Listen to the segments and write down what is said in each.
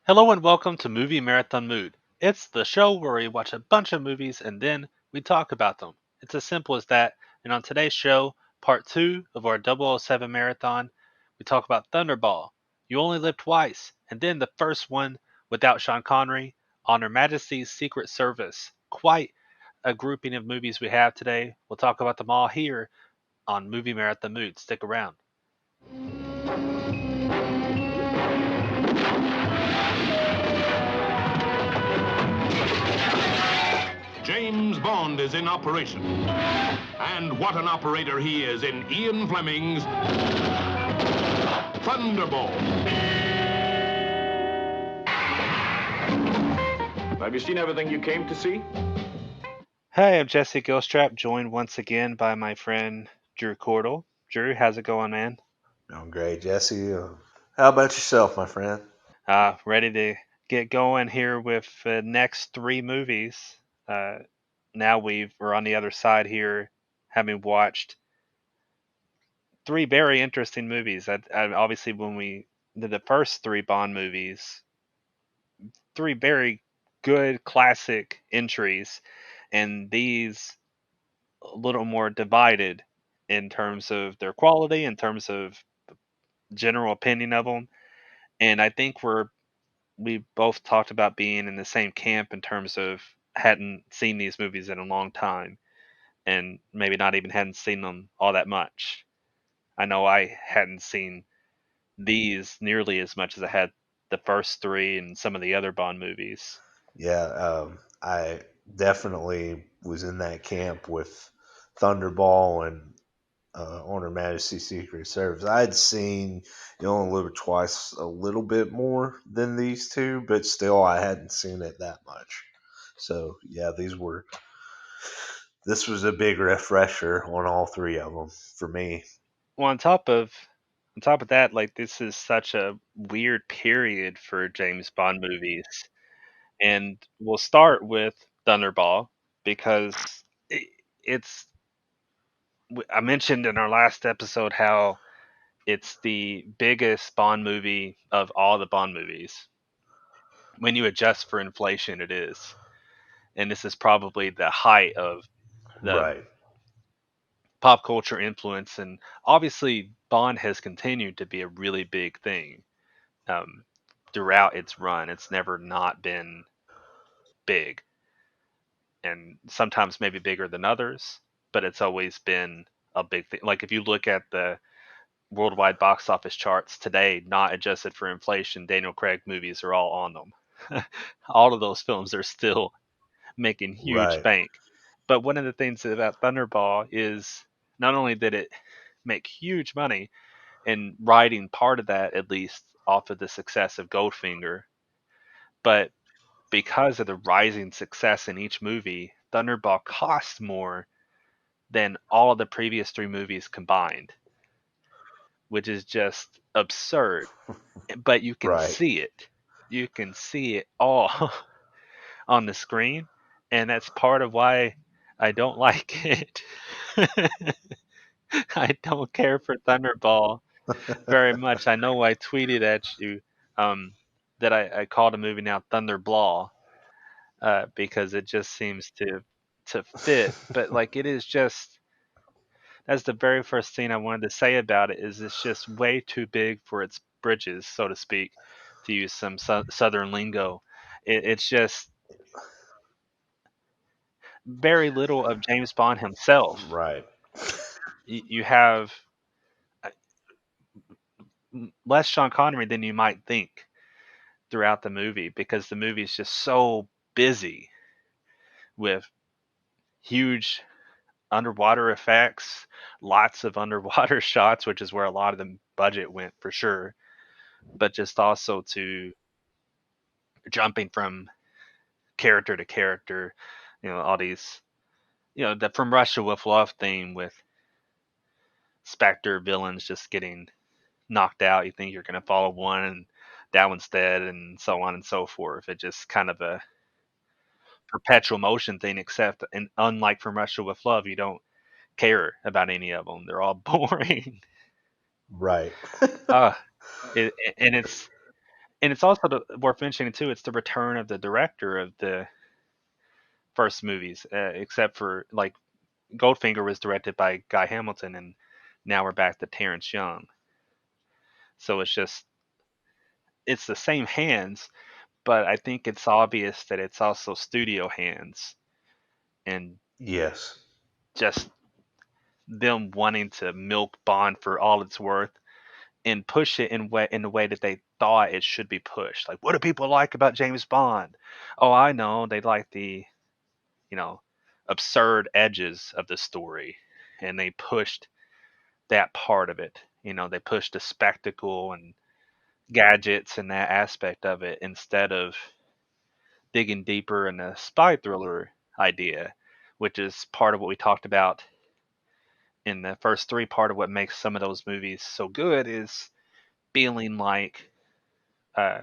Hello and welcome to Movie Marathon Mood. It's the show where we watch a bunch of movies and then we talk about them. It's as simple as that. And on today's show, part two of our 007 marathon, we talk about Thunderball, You Only Live Twice, and then the first one without Sean Connery, on Her Majesty's Secret Service. Quite a grouping of movies we have today. We'll talk about them all here on Movie Marathon Mood. Stick around. James Bond is in operation. And what an operator he is in Ian Fleming's Thunderball. Have you seen everything you came to see? Hey, I'm Jesse Gilstrap, joined once again by my friend Drew Cordell. Drew, how's it going, man? I'm great, Jesse. How about yourself, my friend? Ready to get going here with the next three movies. Uh, now we're on the other side here, having watched three very interesting movies. Obviously, when we did the first three Bond movies, three very good classic entries, and these a little more divided in terms of their quality, in terms of general opinion of them. And I think we both talked about being in the same camp in terms of hadn't seen these movies in a long time and maybe not even hadn't seen them all that much. I know I hadn't seen these nearly as much as I had the first three and some of the other Bond movies. Yeah, I definitely was in that camp with Thunderball and On Her Majesty's Secret Service. I had seen You Only Live Twice a little bit more than these two, but still I hadn't seen it that much. So yeah, this was a big refresher on all three of them for me. Well, on top of that, like this is such a weird period for James Bond movies. And we'll start with Thunderball because it, it's I mentioned in our last episode how it's the biggest Bond movie of all the Bond movies. When you adjust for inflation, it is. And this is probably the height of the Right. pop culture influence. And obviously, Bond has continued to be a really big thing um, throughout its run. It's never not been big, and sometimes maybe bigger than others, but it's always been a big thing. Like if you look at the worldwide box office charts today, not adjusted for inflation, Daniel Craig movies are all on them. All of those films are still making huge Right. bank. But one of the things about Thunderball is not only did it make huge money, and riding part of that at least off of the success of Goldfinger, but because of the rising success in each movie, Thunderball cost more than all of the previous three movies combined, which is just absurd. But you can Right. see it. You can see it all on the screen, and that's part of why I don't like it. I don't care for Thunderball very much. I know I tweeted at you um, that I called a movie now Thunderball because it just seems to fit. But like it is just that's the very first thing I wanted to say about it is it's just way too big for its britches, so to speak, to use some southern lingo. It's just very little of James Bond himself. Right. You have uh, less Sean Connery than you might think throughout the movie because the movie is just so busy with huge underwater effects, lots of underwater shots, which is where a lot of the budget went for sure. But just also to jumping from character to character, all these, the From Russia with Love theme with Spectre villains just getting knocked out. You think you're going to follow one and that one's dead, and so on and so forth. It just kind of a perpetual motion thing, except, and unlike From Russia with Love, you don't care about any of them. They're all boring. Right. uh, and it's And it's also worth mentioning too. It's the return of the director of the first movies, except for like Goldfinger was directed by Guy Hamilton, and now we're back to Terrence Young. So it's the same hands, but I think it's obvious that it's also studio hands and Yes. just them wanting to milk Bond for all it's worth and push it in the way that they thought it should be pushed. Like, what do people like about James Bond? Oh, I know they like the you know absurd edges of the story, and they pushed that part of it. They pushed the spectacle and gadgets and that aspect of it instead of digging deeper in the spy thriller idea, which is part of what we talked about in the first three. Part of what makes some of those movies so good is feeling like uh,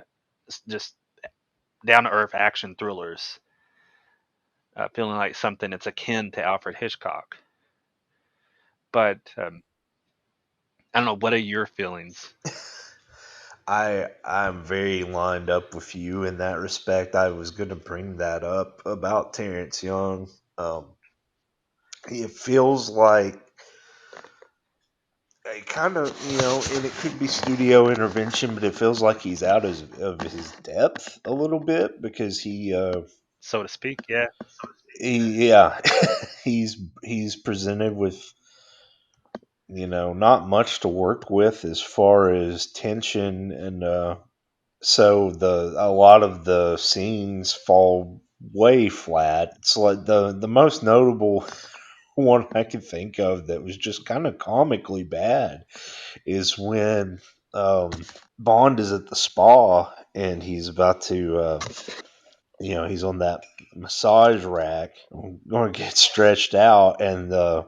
just down to earth action thrillers, feeling like something that's akin to Alfred Hitchcock. But I don't know. What are your feelings? I'm very lined up with you in that respect. I was going to bring that up about Terrence Young. Um, it feels like kind of, and it could be studio intervention, but it feels like he's out of his depth a little bit because So to speak, yeah. yeah, he's presented with not much to work with as far as tension, and so the a lot of the scenes fall way flat. It's like the most notable one I can think of that was just kind of comically bad is when um, Bond is at the spa and he's about to he's on that massage rack going to get stretched out, and the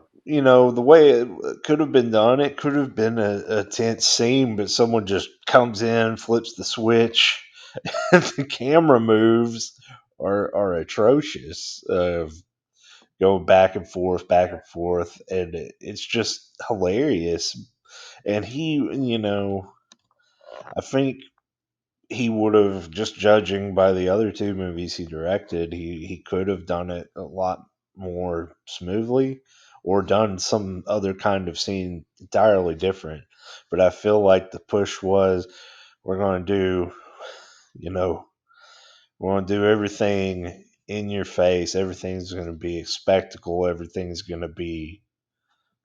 way it could have been done, it could have been a tense scene, but someone just comes in, flips the switch, and the camera moves are atrocious, going back and forth, and it's just hilarious. And I think he would have, just judging by the other two movies he directed, he could have done it a lot more smoothly or done some other kind of scene entirely different. But I feel like the push was, we're going to do, you know, we're going to do everything in your face. Everything's going to be a spectacle. Everything's going to be,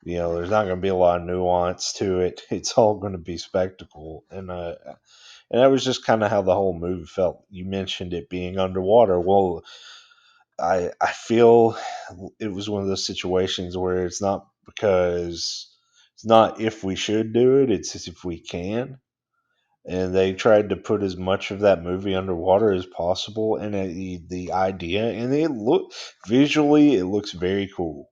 there's not going to be a lot of nuance to it. It's all going to be spectacle. And that was just kind of how the whole movie felt. You mentioned it being underwater. Well, I feel it was one of those situations where it's not if we should do it, it's just if we can. And they tried to put as much of that movie underwater as possible, and the idea, and visually, it looks very cool.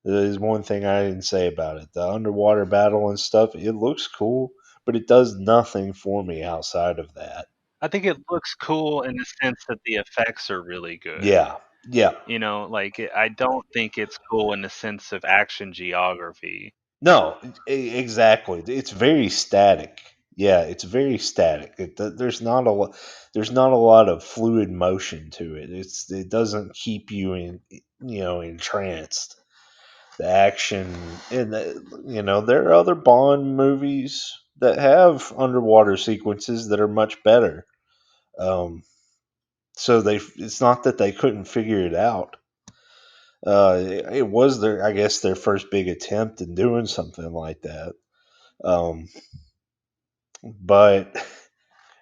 That is one thing I didn't say about it. The underwater battle and stuff, it looks cool, but it does nothing for me outside of that. I think it looks cool in the sense that the effects are really good. Yeah, yeah. Like I don't think it's cool in the sense of action geography. No, exactly. It's very static. Yeah, it's very static. There's not a lot of fluid motion to it. It doesn't keep you entranced. The action, and there are other Bond movies that have underwater sequences that are much better. Um, so it's not that they couldn't figure it out. It was I guess, their first big attempt in doing something like that. Um, but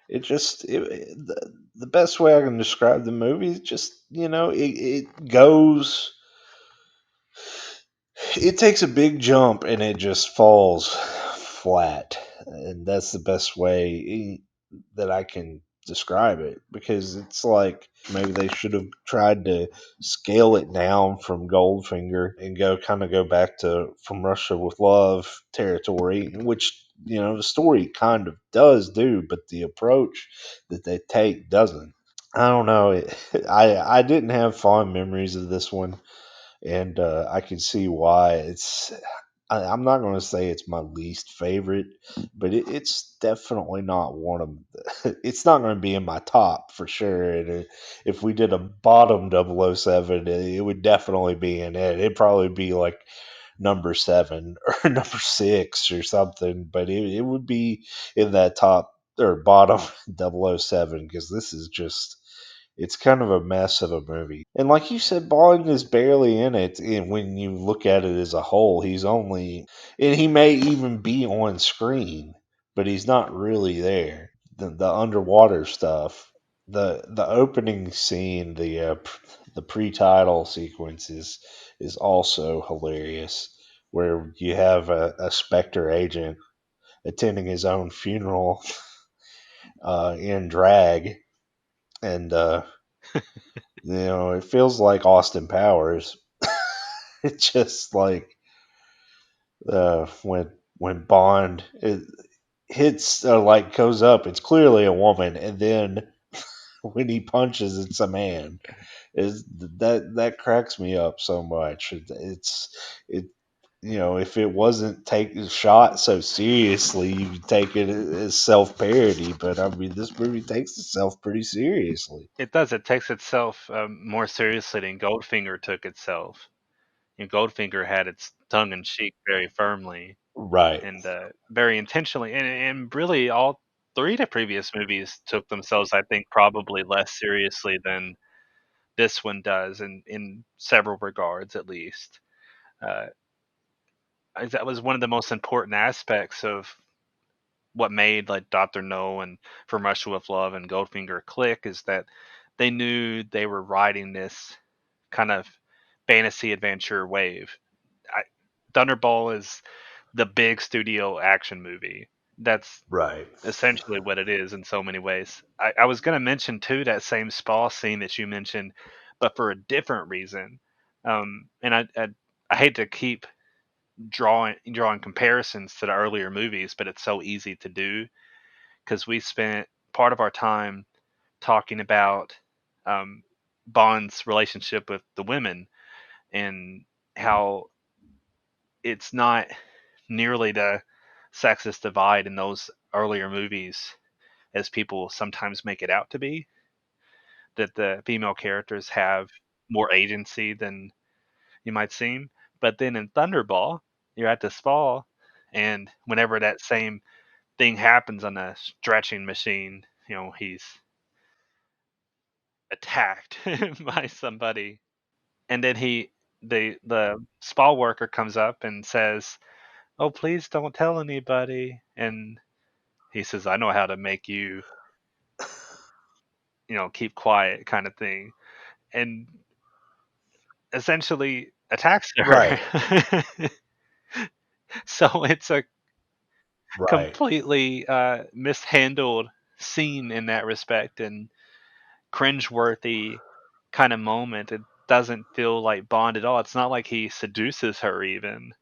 the best way I can describe the movie is just, it goes, it takes a big jump and it just falls flat, and that's the best way that I can describe it, because it's like maybe they should have tried to scale it down from Goldfinger and go back to From Russia with Love territory, which the story kind of does do, but the approach that they take doesn't. I don't know. I didn't have fond memories of this one, and I can see why. I'm not going to say it's my least favorite, but it's definitely not one of it's not going to be in my top for sure. And if we did a bottom 007, it would definitely be in it. It'd probably be like number 7 or number 6 or something, but it would be in that top or bottom 007 because this is just it's kind of a mess of a movie. And like you said, Bond is barely in it. And when you look at it as a whole, he's only, and he may even be on screen, but he's not really there. The underwater stuff, the opening scene, the pre-title sequence is also hilarious, where you have a Spectre agent attending his own funeral in drag, and it feels like Austin Powers. It's just like when Bond hits like goes up, it's clearly a woman, and then when he punches, it's a man. Is that cracks me up so much? It if it wasn't taken shot so seriously, you would take it as self parody. But I mean, this movie takes itself pretty seriously. It does. It takes itself more seriously than Goldfinger took itself. Goldfinger had its tongue in cheek very firmly Right. and very intentionally, and really all three of the previous movies took themselves, I think, probably less seriously than this one does, in several regards, at least. Uh, that was one of the most important aspects of what made like Doctor No and From Russia with Love and Goldfinger click is that they knew they were riding this kind of fantasy adventure wave. I, Thunderball is the big studio action movie. That's Right. essentially what it is in so many ways. I was going to mention too that same spa scene that you mentioned, but for a different reason. And I hate to keep drawing comparisons to the earlier movies, but it's so easy to do because we spent part of our time talking about um, Bond's relationship with the women and how it's not nearly the sexist divide in those earlier movies as people sometimes make it out to be. That the female characters have more agency than you might seem. But then in Thunderball, you're at this fall, and whenever that same thing happens on a stretching machine, he's attacked by somebody, and then the spa worker comes up and says, "Oh, please don't tell anybody." And he says, "I know how to make you, keep quiet," kind of thing, and essentially attacks Right. her. So it's a Right. completely mishandled scene in that respect, and cringeworthy kind of moment. It doesn't feel like Bond at all. It's not like he seduces her even.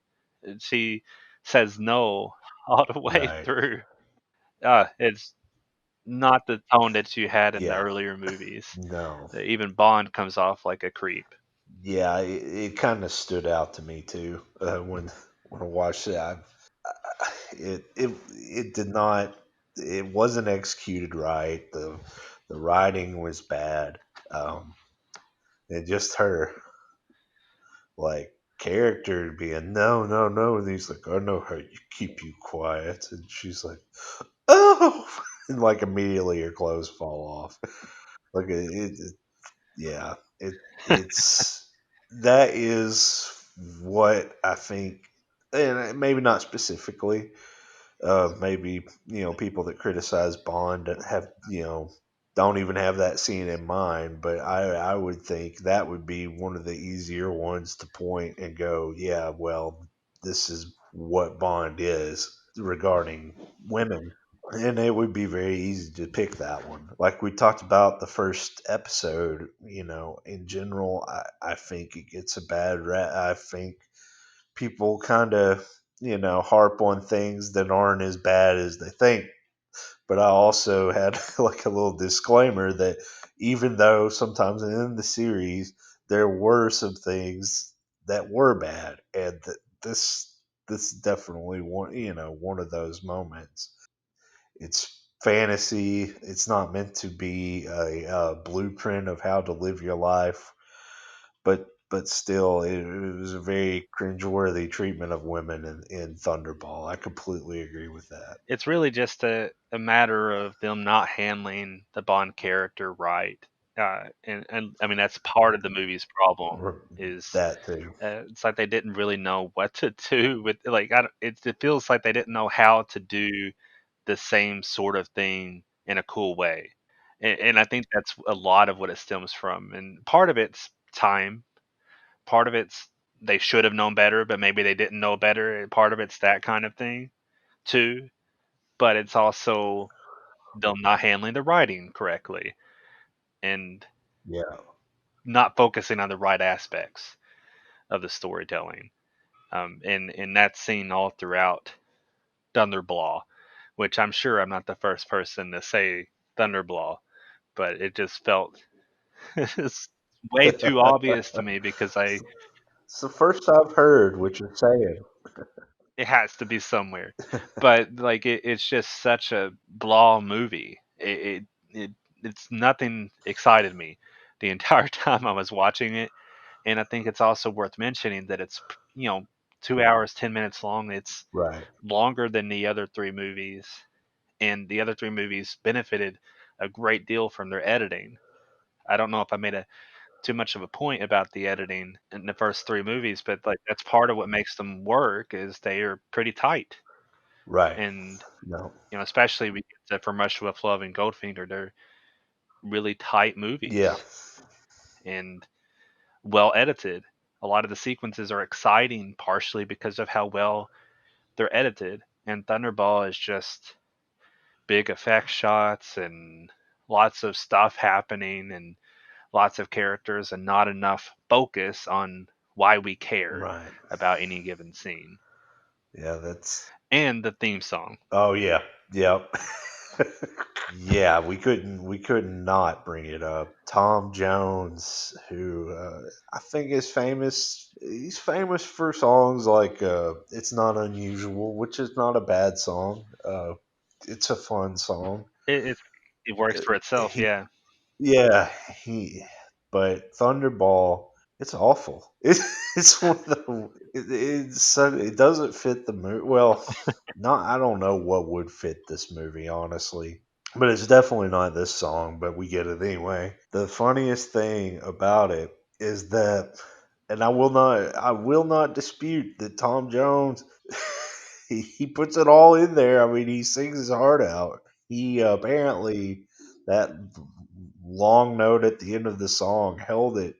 She says no all the way Right. through. It's not the tone that you had in the Yeah. earlier movies. No. Even Bond comes off like a creep. Yeah, it kind of stood out to me too when I watched it. It did not. It wasn't executed right. The writing was bad. Um, and just her like character being no, no, no, and he's like, I know how you keep you quiet, and she's like, oh, and like immediately her clothes fall off. Like yeah, it's that is what I think, and maybe not specifically. Maybe people that criticize Bond have don't even have that scene in mind, but I would think that would be one of the easier ones to point and go, yeah, well, this is what Bond is regarding women. And it would be very easy to pick that one. Like we talked about the first episode, in general, I think it gets a bad rap. I think people kind of, harp on things that aren't as bad as they think. But I also had like a little disclaimer that even though sometimes in the series there were some things that were bad, and this this is definitely one of those moments. It's fantasy. It's not meant to be a blueprint of how to live your life, but still, it was a very cringeworthy treatment of women in Thunderball. I completely agree with that. It's really just a matter of them not handling the Bond character right. And I mean that's part of the movie's problem is That too. it's like they didn't really know what to do with like I don't, it feels like they didn't know how to do the same sort of thing in a cool way. And I think that's a lot of what it stems from. And part of it's time, part of it's they should have known better, but maybe they didn't know better. And part of it's that kind of thing too. But it's also them not handling the writing correctly and Yeah. not focusing on the right aspects of the storytelling. And that's seen all throughout Thunderball, which I'm sure I'm not the first person to say Thunderball, but it just felt it's way too obvious to me because I It's the first I've heard what you're saying. it has to be somewhere. But like it's just such a blah movie. It it's nothing excited me the entire time I was watching it. And I think it's also worth mentioning that it's 2 hours 10 minutes long. It's Right. longer than the other three movies, and the other three movies benefited a great deal from their editing. I don't know if I made a too much of a point about the editing in the first three movies, but like that's part of what makes them work is they are pretty tight. Right. And No. especially we get to For Much with Love and Goldfinger, they're really tight Yeah. movies and well edited. A lot of the sequences are exciting partially because of how well they're edited. And Thunderball is just big effect shots and lots of stuff happening and lots of characters and not enough focus on why we care Right. about any given scene. Yeah, that's And the theme song. oh yeah. Yep. Yeah, we couldn't not bring it up. Tom Jones, who I think is famous. He's famous for songs like "It's Not Unusual," which is not a bad song. It's a fun song. It it works for itself, He, yeah. yeah, he. But Thunderball, it's awful. It's one of the. It doesn't fit the movie. Well, not. I don't know what would fit this movie, honestly. But it's definitely not this song, but we get it anyway. The funniest thing about it is that, and I will not dispute that Tom Jones, he puts it all in there. I mean, he sings his heart out. He apparently, that long note at the end of the song held it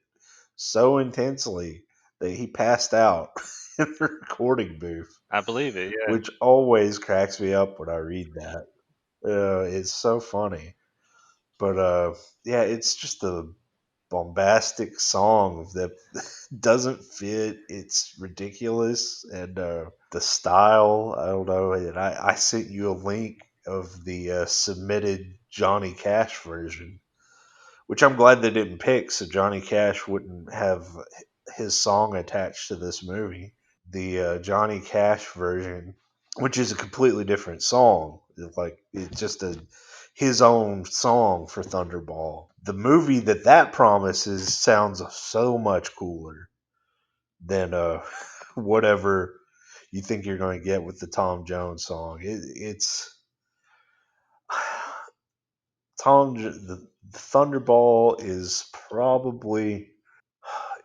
so intensely that he passed out in the recording booth, I believe it, yeah. which always cracks me up when I read that. It's so funny. But yeah, it's just a bombastic song that doesn't fit. It's ridiculous, and the style. I don't know. And I sent you a link of the submitted Johnny Cash version, which I'm glad they didn't pick, so Johnny Cash wouldn't have his song attached to this movie. The Johnny Cash version, which is a completely different song. It's just a his own song for Thunderball. The movie that promises sounds so much cooler than whatever you think you're going to get with the Tom Jones song. It's the Thunderball is probably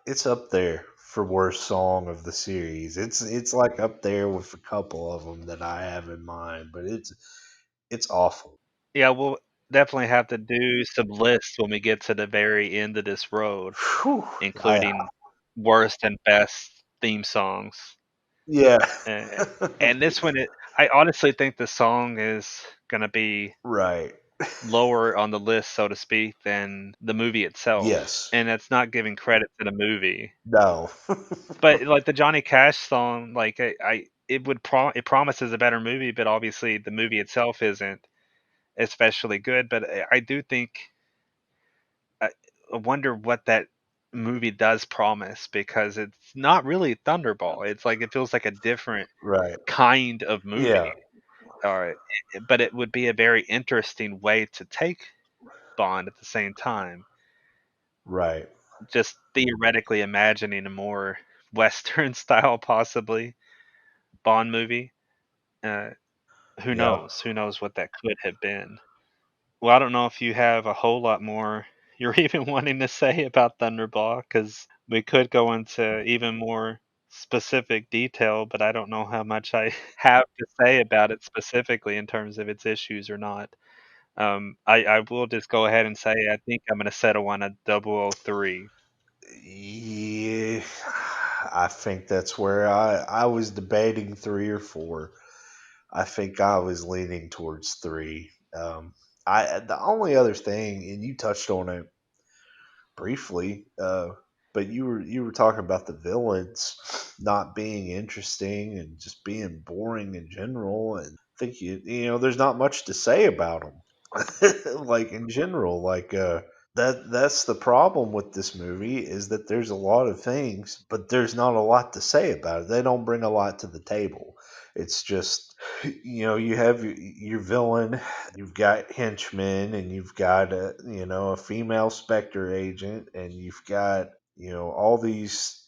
it's up there for worst song of the series. It's like up there with a couple of them that I have in mind, but it's awful. Yeah, we'll definitely have to do some lists when we get to the very end of this road, Whew. including worst and best theme songs. Yeah. Uh, and this one, I honestly think the song is going to be Right. lower on the list, so to speak, than the movie itself. Yes. And that's not giving credit to the movie. No. But like the Johnny Cash song, like I it would it promises a better movie, but obviously the movie itself isn't especially good. But I do think I wonder what that movie does promise because it's not really Thunderball. It's like it feels like a different Right. kind of Yeah. movie. Or, but it would be a very interesting way to take Bond at the same time. Right. Just theoretically imagining a more Western style, possibly Bond movie. Uh, who Yep. knows? Who knows what that could have been? Well, I don't know if you have a whole lot more you're even wanting to say about Thunderball, because we could go into even more specific detail, but I don't know how much I have to say about it specifically in terms of its issues or not. I will just go ahead and say I think I'm going to settle on a 003. Yeah, I think that's where I was debating 3 or 4. I think I was leaning towards 3. I the only other thing, and you touched on it briefly, but you were talking about the villains not being interesting and just being boring in general, and I think there's not much to say about them, like in general, like that's the problem with this movie is that there's a lot of things, but there's not a lot to say about it. They don't bring a lot to the table. It's just you have your villain, you've got henchmen, and you've got a female Spectre agent, and you've got all these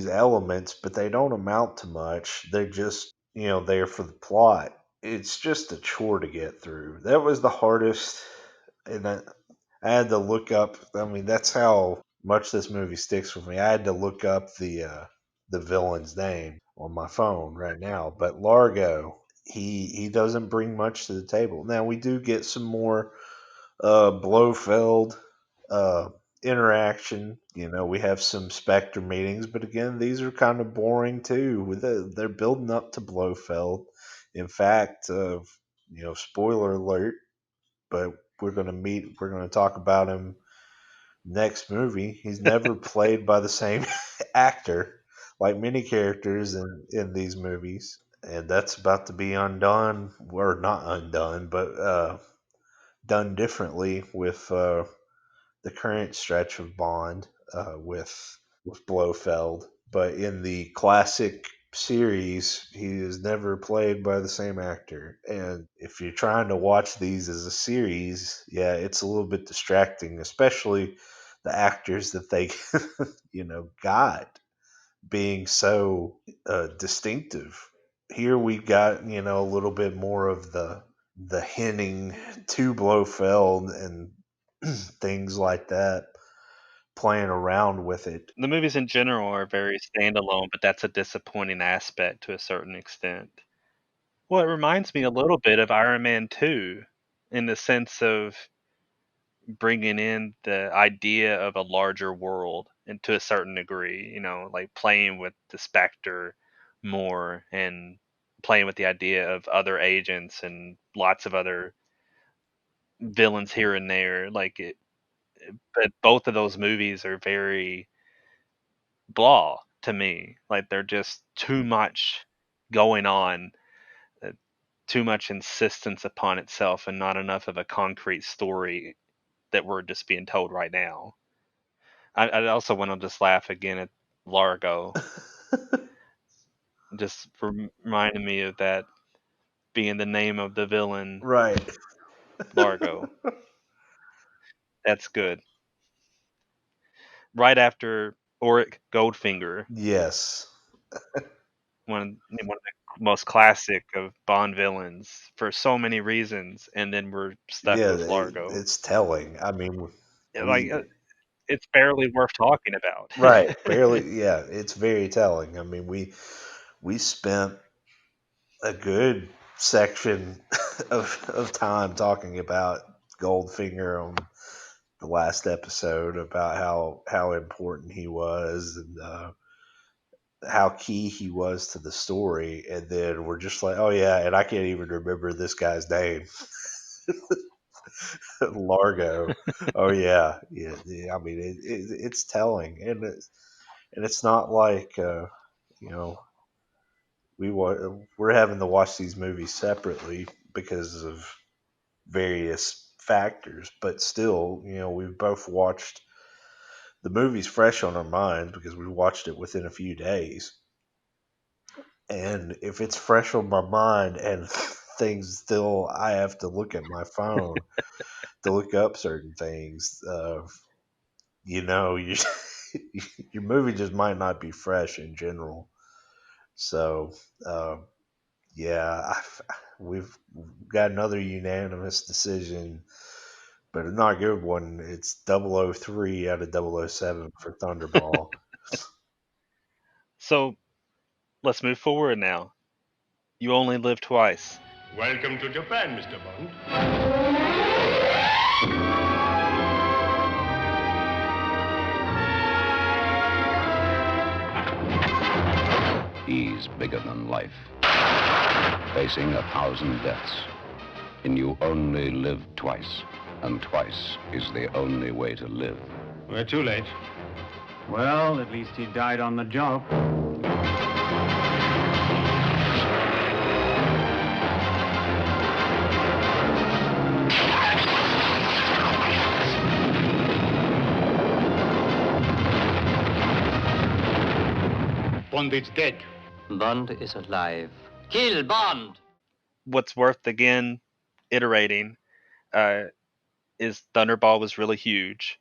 elements, but they don't amount to much. They're just there for the plot. It's just a chore to get through. That was the hardest, and I had to look up. I mean, that's how much this movie sticks with me. I had to look up the villain's name on my phone right now. But Largo, he doesn't bring much to the table. Now we do get some more Blofeld uh, interaction. We have some Spectre meetings, but again, these are kind of boring too. They're building up to Blofeld. In fact, spoiler alert, but we're going to talk about him next movie. He's never played by the same actor, like many characters in these movies, and that's about to be undone, or not undone, but done differently with the current stretch of Bond with Blofeld. But in the classic series, he is never played by the same actor. And if you're trying to watch these as a series, yeah, it's a little bit distracting, especially the actors that they got being so distinctive. Here we got a little bit more of the hinting to Blofeld and things like that, playing around with it. The movies in general are very standalone, but that's a disappointing aspect to a certain extent. Well, it reminds me a little bit of Iron Man 2 in the sense of bringing in the idea of a larger world and to a certain degree, like playing with the Spectre more and playing with the idea of other agents and lots of other villains here and there. But both of those movies are very blah to me. Like they're just too much going on, uh, too much insistence upon itself, and not enough of a concrete story that we're just being told right now. I also want to just laugh again at Largo, just reminding me of that being the name of the villain, Right. Largo. That's good. Right after Auric Goldfinger, Yes. one of the most classic of Bond villains for so many reasons, and then we're stuck Yeah, with Largo. it's telling. I mean, Like we it's barely worth talking about. right, barely. Yeah, it's very telling. I mean, we spent a good section of time talking about Goldfinger on the last episode about how important he was and how key he was to the story, and then we're just like, oh yeah, and I can't even remember this guy's name, Largo. Oh yeah, yeah, yeah. I mean, it's telling, and it's not like you know we're having to watch these movies separately because of various factors, but still, we've both watched the movie's fresh on our minds because we watched it within a few days. And if it's fresh on my mind and things still, I have to look at my phone to look up certain things, you know, you, your movie just might not be fresh in general. So, uh, yeah, we've got another unanimous decision, but not a good one. It's 003 out of 007 for Thunderball. So let's move forward now. You only live twice. Welcome to Japan, Mr. Bond. He's bigger than life, facing 1,000 deaths. And you only live twice, and twice is the only way to live. We're too late. Well, at least he died on the job. Bond is dead. Bond is alive. Kill Bond! What's worth again iterating uh, is Thunderball was really huge,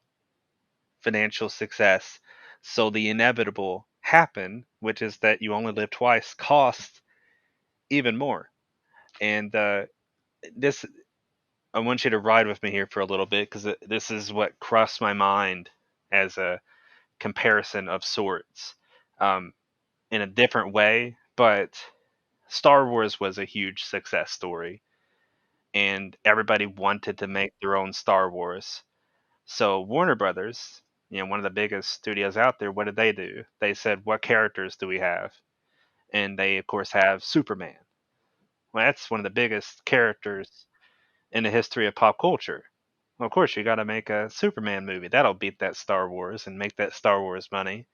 financial success. So the inevitable happened, which is that you only live twice, costs even more. And this, I want you to ride with me here for a little bit because this is what crossed my mind as a comparison of sorts, um, in a different way. But Star Wars was a huge success story, and everybody wanted to make their own Star Wars. So Warner Brothers, one of the biggest studios out there, what did they do? They said, "What characters do we have?" And they, of course, have Superman. Well, that's one of the biggest characters in the history of pop culture. Well, of course, you got to make a Superman movie. That'll beat that Star Wars and make that Star Wars money.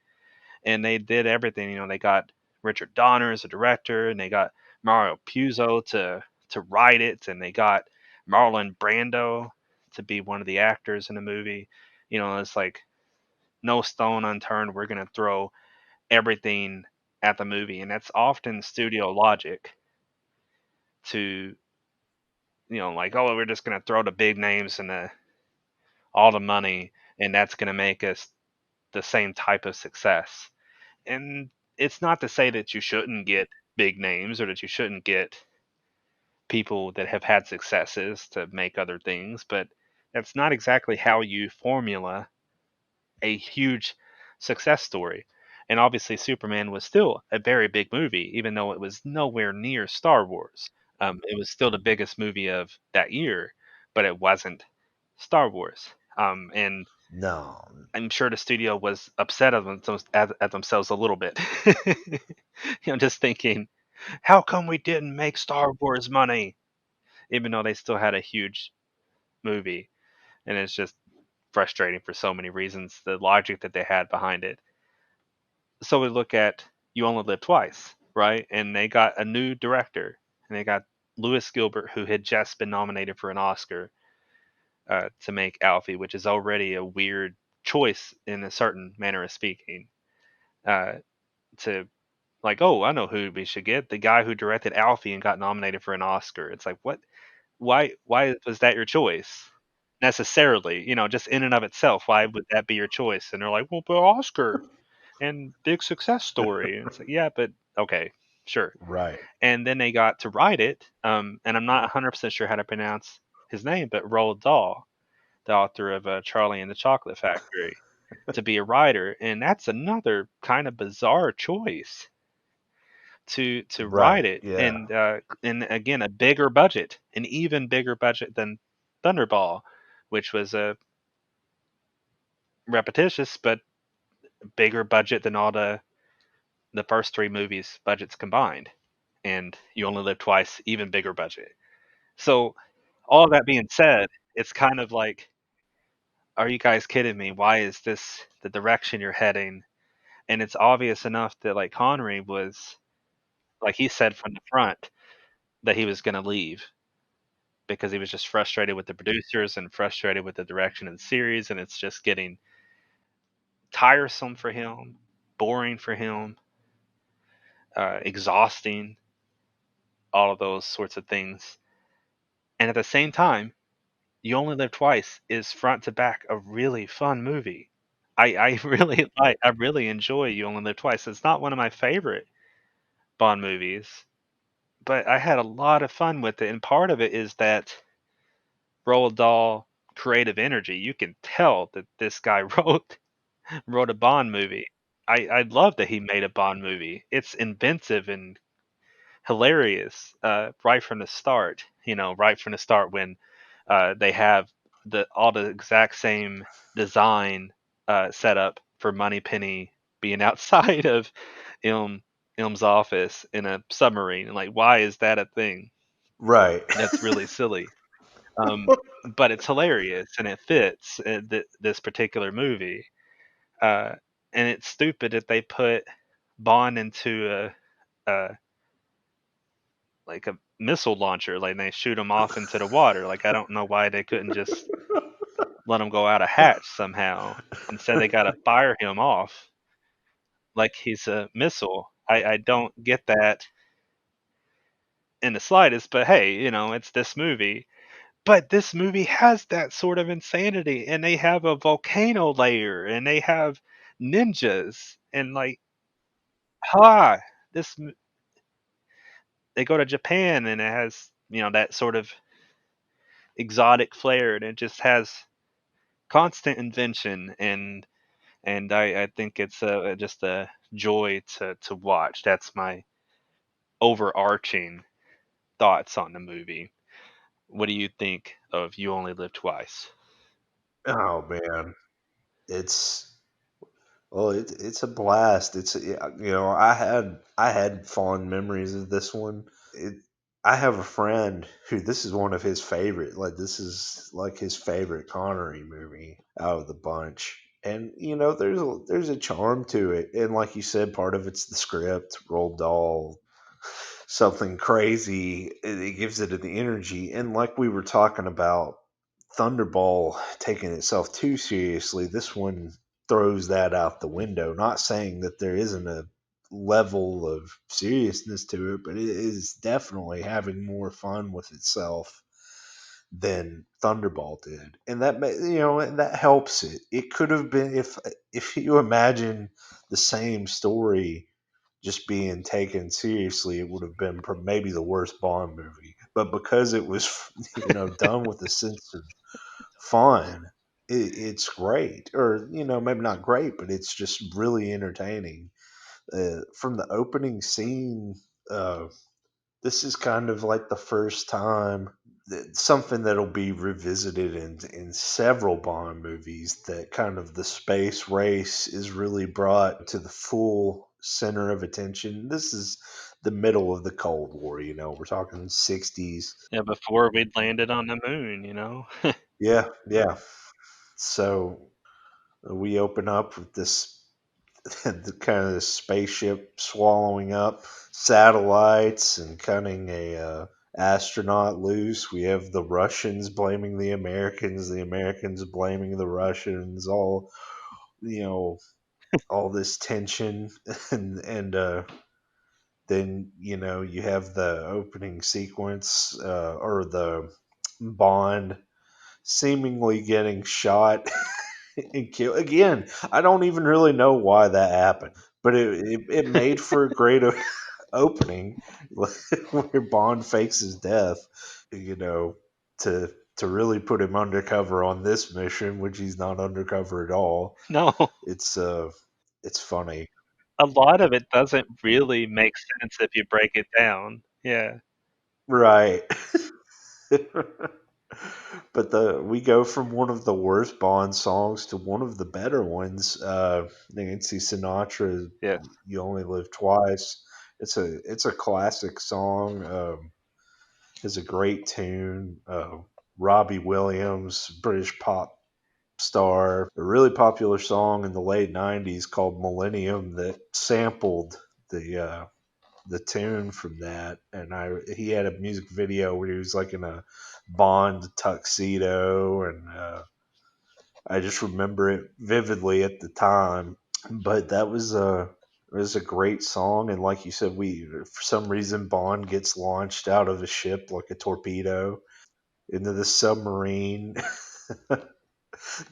And they did everything. They got Richard Donner as a director, and they got Mario Puzo to write it, and they got Marlon Brando to be one of the actors in the movie. It's like no stone unturned. We're gonna throw everything at the movie, and that's often studio logic to like, oh, we're just gonna throw the big names and all the money, and that's gonna make us the same type of success. And it's not to say that you shouldn't get big names or that you shouldn't get people that have had successes to make other things, but that's not exactly how you formula a huge success story. And obviously, Superman was still a very big movie, even though it was nowhere near Star Wars. It was still the biggest movie of that year, but it wasn't Star Wars. And No, I'm sure the studio was upset at themselves a little bit. Just thinking, how come we didn't make Star Wars money? Even though they still had a huge movie. And it's just frustrating for so many reasons, the logic that they had behind it. So we look at You Only Live Twice, right? And they got a new director, and they got Lewis Gilbert, who had just been nominated for an Oscar to make Alfie, which is already a weird choice in a certain manner of speaking. Uh, to like, oh, I know who we should get. The guy who directed Alfie and got nominated for an Oscar. It's like, what? Why was that your choice? Necessarily, just in and of itself, why would that be your choice? And they're like, well, but Oscar and big success story. And it's like, yeah, but okay, sure. right. And then they got to write it, and I'm not 100% sure how to pronounce his name, but Roald Dahl, the author of Charlie and the Chocolate Factory, to be a writer, and that's another kind of bizarre choice to write Right. it, Yeah. and again a bigger budget, an even bigger budget than Thunderball, which was a repetitious but bigger budget than all the first three movies budgets combined, and You Only Live Twice, even bigger budget. So all that being said, it's kind of like, are you guys kidding me? Why is this the direction you're heading? And it's obvious enough that like Connery was, like he said from the front, that he was going to leave because he was just frustrated with the producers and frustrated with the direction of the series, and it's just getting tiresome for him, boring for him, exhausting, all of those sorts of things. And at the same time, You Only Live Twice is front to back a really fun movie. I I really enjoy You Only Live Twice. It's not one of my favorite Bond movies, but I had a lot of fun with it, and part of it is that Roald Dahl creative energy. You can tell that this guy wrote a Bond movie. I love that he made a Bond movie. It's inventive and hilarious right from the start. Right from the start when they have all the exact same design set up for Moneypenny being outside of Ilm Ilm's office in a submarine. And like, why is that a thing? Right. That's really silly. Um, but it's hilarious and it fits this particular movie. Uh, and it's stupid that they put Bond into a like a missile launcher, like they shoot him off into the water. Like I don't know why they couldn't just let him go out a hatch somehow. Instead, they got to fire him off like he's a missile. I don't get that in the slightest. But hey, it's this movie. But this movie has that sort of insanity, and they have a volcano layer, and they have ninjas, and like, ha, this they go to Japan, and it has that sort of exotic flair, and it just has constant invention, and I think it's just a joy to watch. That's my overarching thoughts on the movie. What do you think of You Only Live Twice? Oh man, it's it's a blast. Yeah, I had fond memories of this one. It I have a friend who this is one of his favorite. Like this is like his favorite Connery movie out of the bunch. And there's a charm to it. And like you said, part of it's the script, Roald Dahl, something crazy. It gives it the energy. And like we were talking about Thunderball taking itself too seriously, this one throws that out the window. Not saying that there isn't a level of seriousness to it, but it is definitely having more fun with itself than Thunderball did, and and that helps it. It could have been if you imagine the same story just being taken seriously, it would have been maybe the worst Bond movie. But because it was, done with a sense of fun, it's great. Or maybe not great, but it's just really entertaining. From the opening scene, uh, this is kind of like the first time something that'll be revisited in several Bond movies, that kind of the space race is really brought to the full center of attention. This is the middle of the Cold War, we're talking 60s. Yeah, before we'd landed on the moon. Yeah, yeah. So we open up with this the kind of the spaceship swallowing up satellites and cutting a astronaut loose. We have the Russians blaming the Americans blaming the Russians. You know, all this tension, and then you have the opening sequence, or the Bond seemingly getting shot and killed again. I don't even really know why that happened, but it made for a great opening where Bond fakes his death, you know, to really put him undercover on this mission, which he's not undercover at all. No, It's it's funny. a lot of it doesn't really make sense if you break it down. Yeah. Right. But the we go from one of the worst Bond songs to one of the better ones. Nancy Sinatra, Yes. "You Only Live Twice." It's a classic song. It's a great tune. Robbie Williams, British pop star, a really popular song in the late '90s called "Millennium" that sampled the tune from that, and he had a music video where he was like in a Bond tuxedo, and I just remember it vividly at the time. But that was a it was a great song, and like you said, we for some reason Bond gets launched out of a ship like a torpedo into the submarine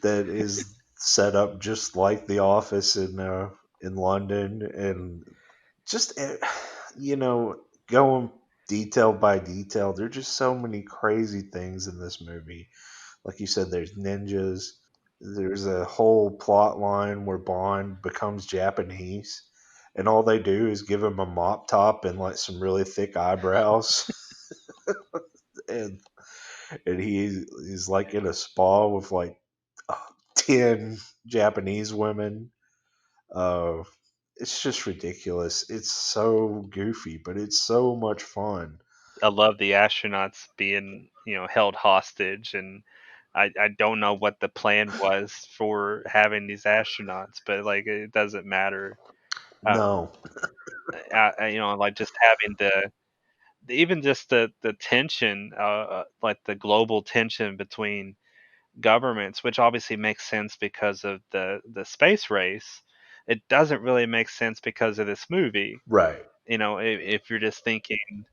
that is set up just like the office in London, and just you know going detail by detail. There're just so many crazy things in this movie. Like you said, there's ninjas. There's a whole plot line where Bond becomes Japanese, and all they do is give him a mop top and like some really thick eyebrows, and he's like in a spa with like 10 Japanese women. Uh, it's just ridiculous. It's so goofy, but it's so much fun. I love the astronauts being, held hostage, and I don't know what the plan was for having these astronauts, but like it doesn't matter. Um, No, like just having even just the tension, like the global tension between governments, which obviously makes sense because of the space race. It doesn't really make sense because of this movie. right, If you're just thinking,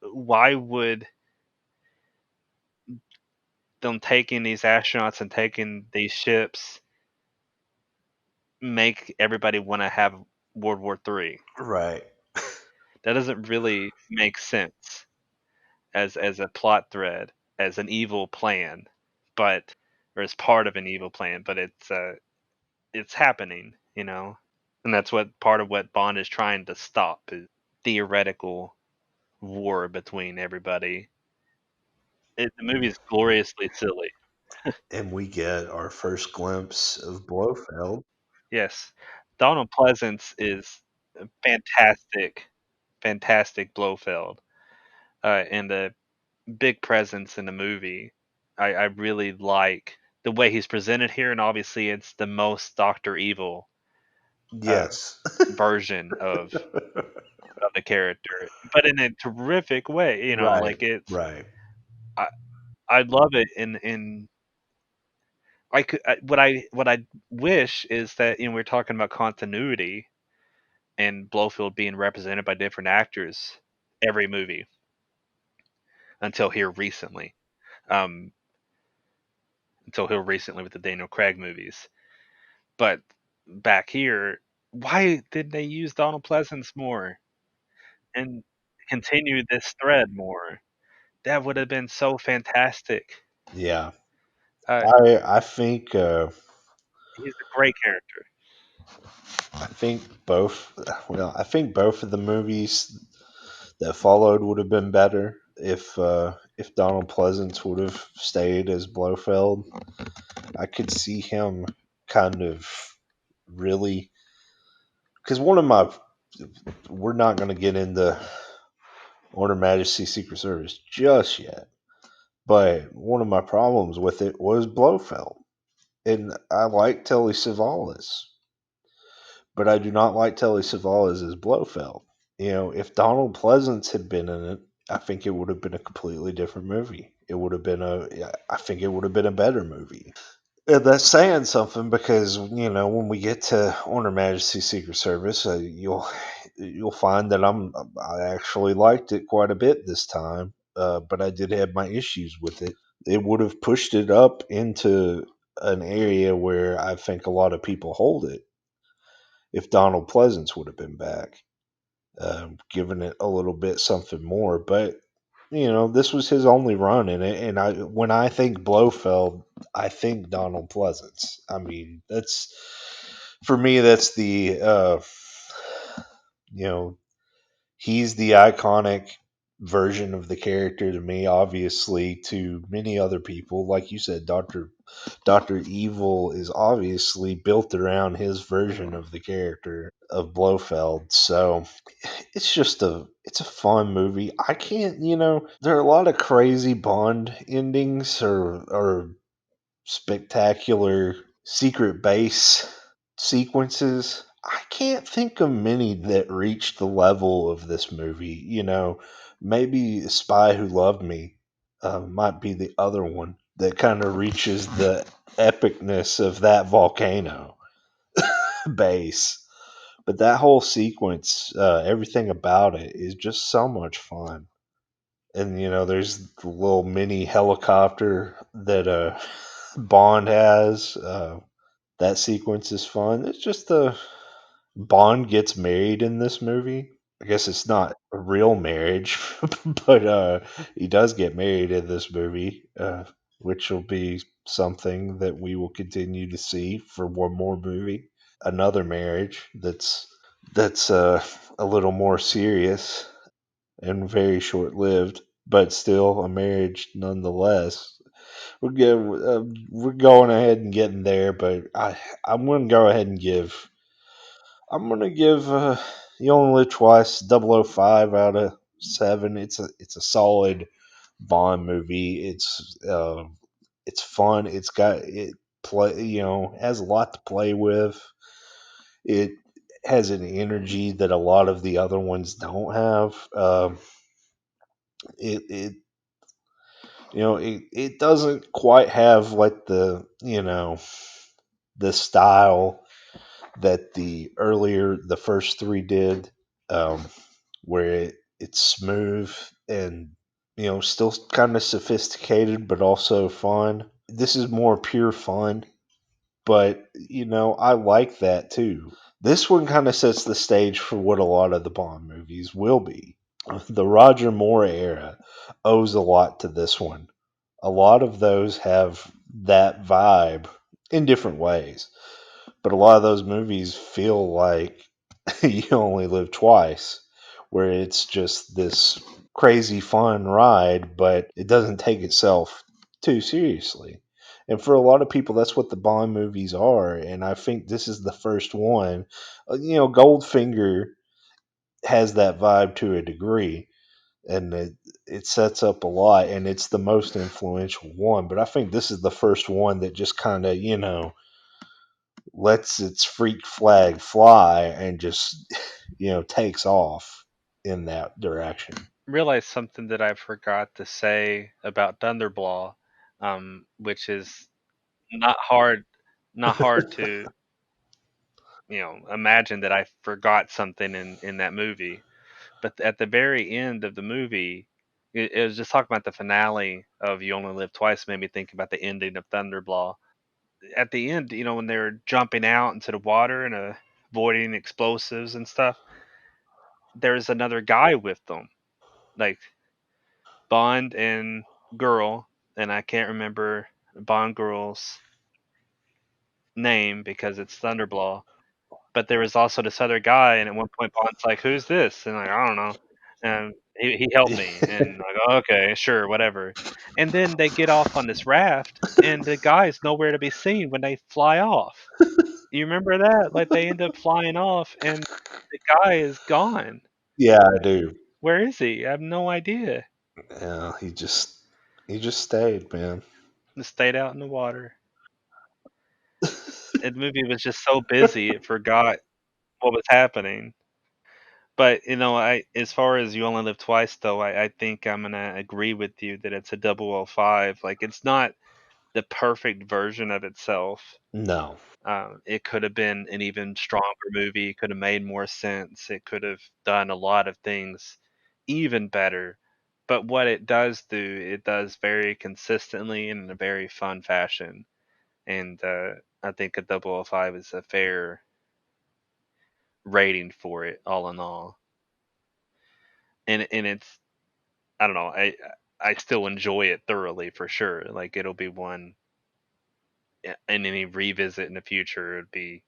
why would them taking these astronauts and taking these ships make everybody want to have World War III? right, That doesn't really make sense as a plot thread, as an evil plan, but or as part of an evil plan, but it's happening, and that's what part of what Bond is trying to stop is theoretical war between everybody. The movie is gloriously silly. and we get our first glimpse of Blofeld. Yes, Donald Pleasance is a fantastic, fantastic Blofeld, and a big presence in the movie. I really like the way he's presented here, and obviously it's the most Doctor Evil uh, Yes. version of the character, but in a terrific way. Right, Like it's right. I I love it. In I could what I wish is that we're talking about continuity and Blofeld being represented by different actors every movie until here recently. Um, until here recently with the Daniel Craig movies. But back here, why did they use Donald Pleasance more and continue this thread more? That would have been so fantastic. Yeah. Uh, I think he's a great character. I think both I think both of the movies that followed would have been better if Donald Pleasance would have stayed as Blofeld. I could see him kind of really because one of my we're not going to get into Order Majesty Secret Service just yet, but one of my problems with it was Blofeld, and I like Telly Savalas, but I do not like Telly Savalas as Blofeld. If Donald Pleasance had been in it, I think it would have been a completely different movie. It would have been I think it would have been a better movie. And that's saying something because when we get to Honor Majesty Secret Service, you'll find that I actually liked it quite a bit this time, but I did have my issues with it. It would have pushed it up into an area where I think a lot of people hold it if Donald Pleasance would have been back, giving it a little bit something more. But this was his only run in it, and when I think Blofeld, I think Donald Pleasance. I mean, that's for me. That's the you know he's the iconic version of the character to me. Obviously, to many other people, like you said, Doctor Evil is obviously built around his version of the character of Blofeld. So it's a fun movie. I can't, there are a lot of crazy Bond endings or spectacular secret base sequences. I can't think of many that reach the level of this movie. Maybe Spy Who Loved Me might be the other one. that kind of reaches the epicness of that volcano base. But that whole sequence, everything about it is just so much fun. And there's the little mini helicopter that Bond has. That sequence is fun. It's just the Bond gets married in this movie. I guess it's not a real marriage, but he does get married in this movie, which will be something that we will continue to see for one more movie. Another marriage that's a little more serious and very short lived, but still a marriage nonetheless. We're going ahead and getting there, but I'm going to go ahead and give You Only Live Twice 005 out of 7. It's a solid Bond movie. It's fun. It has a lot to play with. It has an energy that a lot of the other ones don't have. It it doesn't quite have like the style that the first three did, um, where it's smooth and still kind of sophisticated, but also fun. This is more pure fun, but I like that too. This one kind of sets the stage for what a lot of the Bond movies will be. The Roger Moore era owes a lot to this one. A lot of those have that vibe in different ways, but a lot of those movies feel like You Only Live Twice, where it's just this crazy fun ride, but it doesn't take itself too seriously. And for a lot of people, that's what the Bond movies are. And I think this is the first one. Goldfinger has that vibe to a degree, and it sets up a lot, and it's the most influential one. But I think this is the first one that just kind of, lets its freak flag fly and just, takes off in that direction. Realize something that I forgot to say about Thunderball, which is not hard, not hard to imagine that I forgot something in that movie. But at the very end of the movie, it was just talking about the finale of You Only Live Twice. Made me think about the ending of Thunderball. At the end, when they're jumping out into the water and avoiding explosives and stuff, there's another guy with them, like Bond and girl, and I can't remember Bond girl's name because it's Thunderball. But there was also this other guy, and at one point Bond's like, "Who's this?" And like, I don't know. And he helped me, and like, oh, okay, sure, whatever. And then they get off on this raft, and the guy's nowhere to be seen when they fly off. You remember that? Like they end up flying off, and the guy is gone. Yeah, I do. Where is he? I have no idea. Yeah, he just stayed, man. Just stayed out in the water. And the movie was just so busy it forgot what was happening. But I as far as You Only Live Twice, though, I think I'm gonna agree with you that it's a 005. Like it's not the perfect version of itself. No. It could have been an even stronger movie. It could have made more sense. It could have done a lot of things even better. But what it does do, it does very consistently and in a very fun fashion. And I think a 005 is a fair rating for it, all in all. And it's I don't know. I still enjoy it thoroughly for sure. Like it'll be one in any revisit in the future. It'd be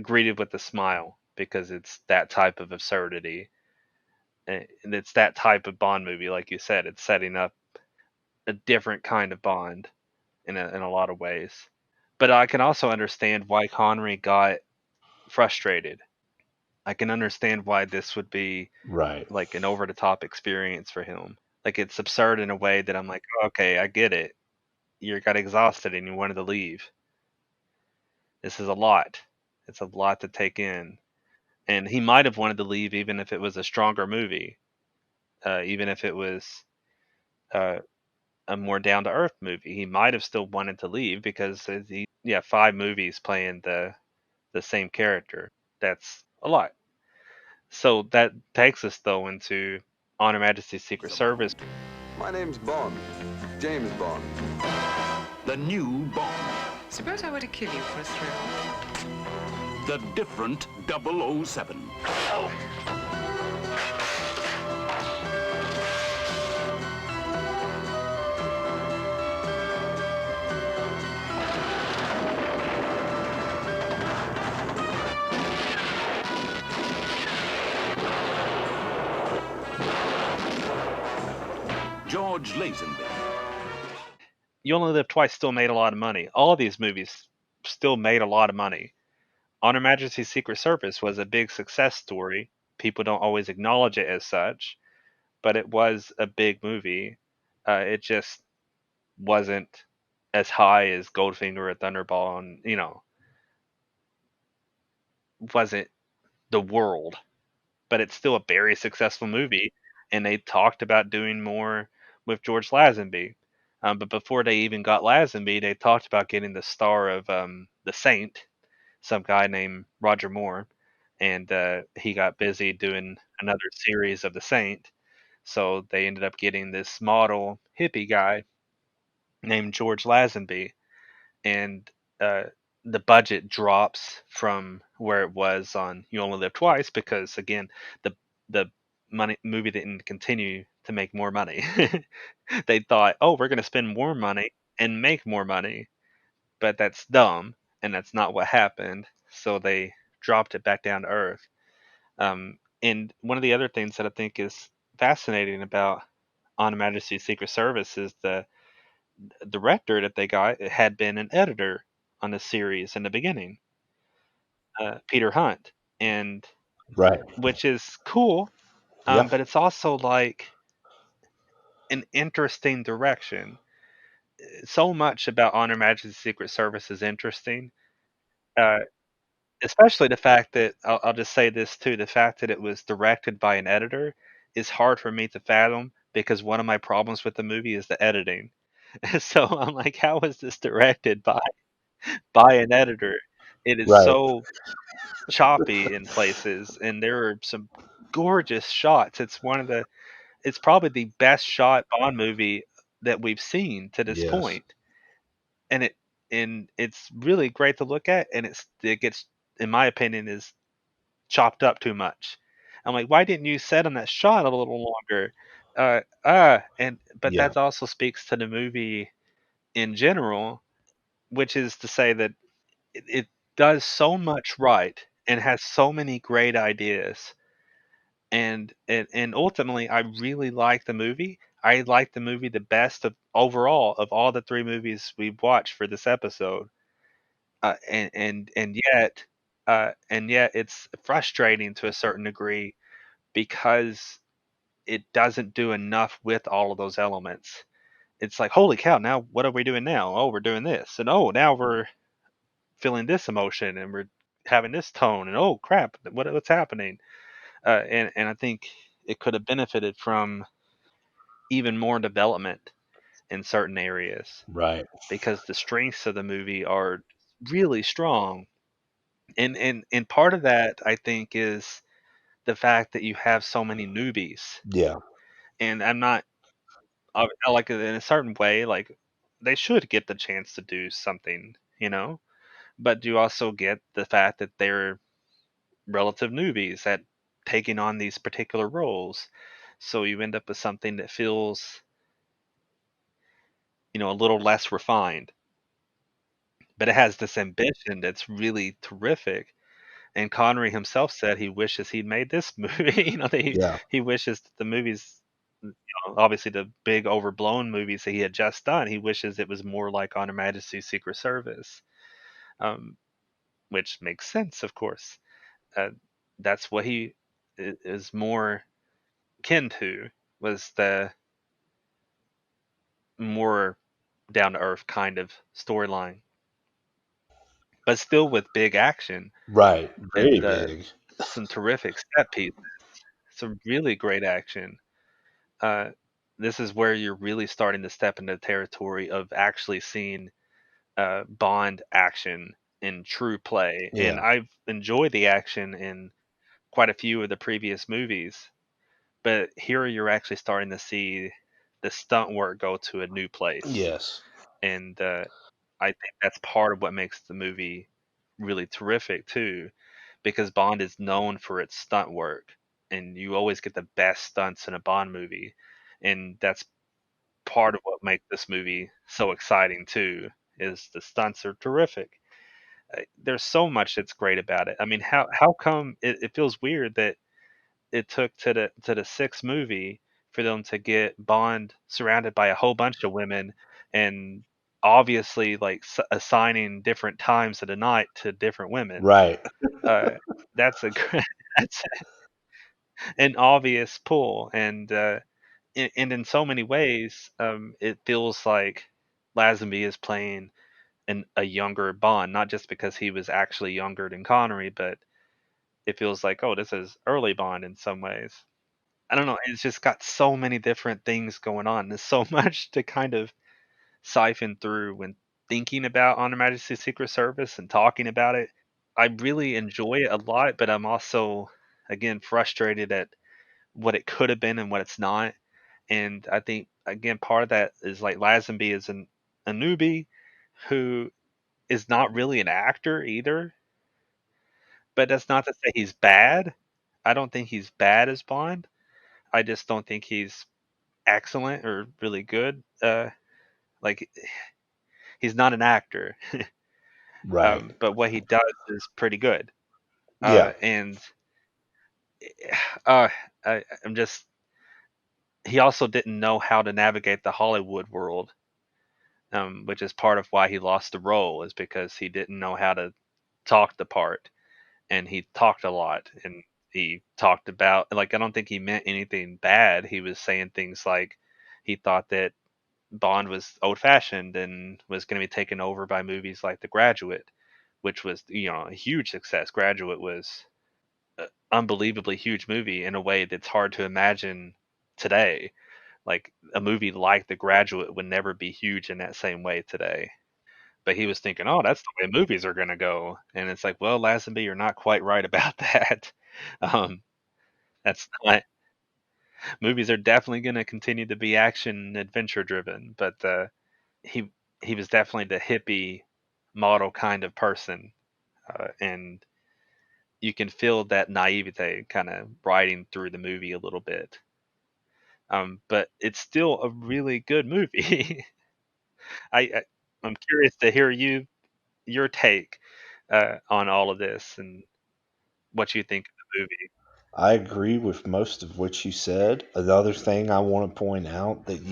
greeted with a smile because it's that type of absurdity, and it's that type of Bond movie. Like you said, it's setting up a different kind of Bond in a lot of ways. But I can also understand why Connery got frustrated. I can understand why this would be Right. like an over the top experience for him. Like it's absurd in a way that I'm like, okay, I get it. You got exhausted and you wanted to leave. This is a lot. It's a lot to take in. And he might have wanted to leave even if it was a stronger movie, even if it was uh, a more down to earth movie. He might have still wanted to leave because he, yeah, 5 movies playing the same character. That's a lot. So that takes us though into On Her Majesty's Secret Service. My name's Bond. James Bond. The new Bond. Suppose I were to kill you for a thrill. The different 007. George Lazenby. You Only Live Twice still made a lot of money. All of these movies still made a lot of money. On Her Majesty's Secret Service was a big success story. People don't always acknowledge it as such, but it was a big movie. It just wasn't as high as Goldfinger or Thunderball, and wasn't the world. But it's still a very successful movie, and they talked about doing more with George Lazenby. But before they even got Lazenby, they talked about getting the star of The Saint, some guy named Roger Moore, and he got busy doing another series of The Saint, so they ended up getting this model hippie guy named George Lazenby, and uh, the budget drops from where it was on You Only Live Twice because again, the movie didn't continue to make more money. They thought, oh, we're going to spend more money and make more money, but that's dumb, and that's not what happened. So they dropped it back down to earth. And one of the other things that I think is fascinating about On Her Majesty's Secret Service is the director that they got had been an editor on the series in the beginning, Peter Hunt, and Right. which is cool, Yeah. but it's also like an interesting direction. So much about On Her Majesty's Secret Service is interesting, uh, especially the fact that I'll just say this too: the fact that it was directed by an editor is hard for me to fathom because one of my problems with the movie is the editing. So I'm like, how is this directed by an editor? It is Right. so choppy in places, and there are some gorgeous shots. It's probably the best shot Bond movie that we've seen to this Yes. point, and it's really great to look at, and it gets, in my opinion, is chopped up too much. I'm like, why didn't you set on that shot a little longer? And but Yeah. that also speaks to the movie in general, which is to say that it does so much right and has so many great ideas, and ultimately I really like the movie. I like the movie the best of overall of all the 3 movies we've watched for this episode, and yet it's frustrating to a certain degree because it doesn't do enough with all of those elements. It's like, holy cow, now what are we doing now? Oh, we're doing this, and oh, now we're feeling this emotion, and we're having this tone, and oh crap, what's happening? And I think it could have benefited from even more development in certain areas Right. because the strengths of the movie are really strong, and part of that I think is the fact that you have so many newbies, Yeah. and I'm not I like it in a certain way, like they should get the chance to do something, but you also get the fact that they're relative newbies at taking on these particular roles. So you end up with something that feels, a little less refined, but it has this ambition that's really terrific. And Connery himself said he wishes he'd made this movie. That Yeah. he wishes that the movies, obviously the big overblown movies that he had just done, he wishes it was more like On Her Majesty's Secret Service, um, which makes sense, of course. Uh, that's what he is more kin to, was the more down to earth kind of storyline, but still with big action Right. Very and big. some terrific set pieces, some really great action. Uh, this is where you're really starting to step into the territory of actually seeing Bond action in true play. And Yeah. I've enjoyed the action in quite a few of the previous movies, but here you're actually starting to see the stunt work go to a new place. Yes. And I think that's part of what makes the movie really terrific too, because Bond is known for its stunt work, and you always get the best stunts in a Bond movie, and that's part of what makes this movie so exciting too. Is the stunts are terrific. There's so much that's great about it. I mean, how come it feels weird that it took to the sixth movie for them to get Bond surrounded by a whole bunch of women and obviously like assigning different times of the night to different women. Right. Uh, that's a that's an obvious pull, and and in so many ways, it feels like Lazenby is playing a younger Bond, not just because he was actually younger than Connery, but it feels like, oh, this is early Bond in some ways. I don't know. It's just got so many different things going on. There's so much to kind of siphon through when thinking about On Her Majesty's Secret Service and talking about it. I really enjoy it a lot, but I'm also, again, frustrated at what it could have been and what it's not. And I think, again, part of that is like Lazenby is a newbie who is not really an actor either. But that's not to say he's bad. I don't think he's bad as Bond. I just don't think he's excellent or really good. Like he's not an actor, Right. but what he does is pretty good. Yeah. And uh, I'm just he also didn't know how to navigate the Hollywood world, which is part of why he lost the role, is because he didn't know how to talk the part, and he talked a lot, and he talked about like I don't think he meant anything bad. He was saying things like he thought that Bond was old fashioned and was going to be taken over by movies like The Graduate, which was a huge success. Graduate was an unbelievably huge movie in a way that's hard to imagine today. Like a movie like The Graduate would never be huge in that same way today. But he was thinking, oh, that's the way movies are going to go. And it's like, well, Lazenby, you're not quite right about that. Um, that's not, movies are definitely going to continue to be action and adventure driven, but he he was definitely the hippie model kind of person, and you can feel that naivete kind of riding through the movie a little bit. But it's still a really good movie. I I'm curious to hear your take on all of this and what you think of the movie. I agree with most of what you said. Another thing I want to point out that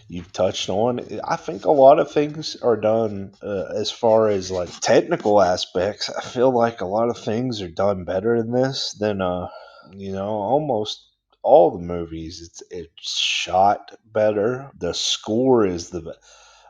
you've touched on, I think a lot of things are done as far as like technical aspects. I feel like a lot of things are done better in this than almost all the movies. It's shot better. The score is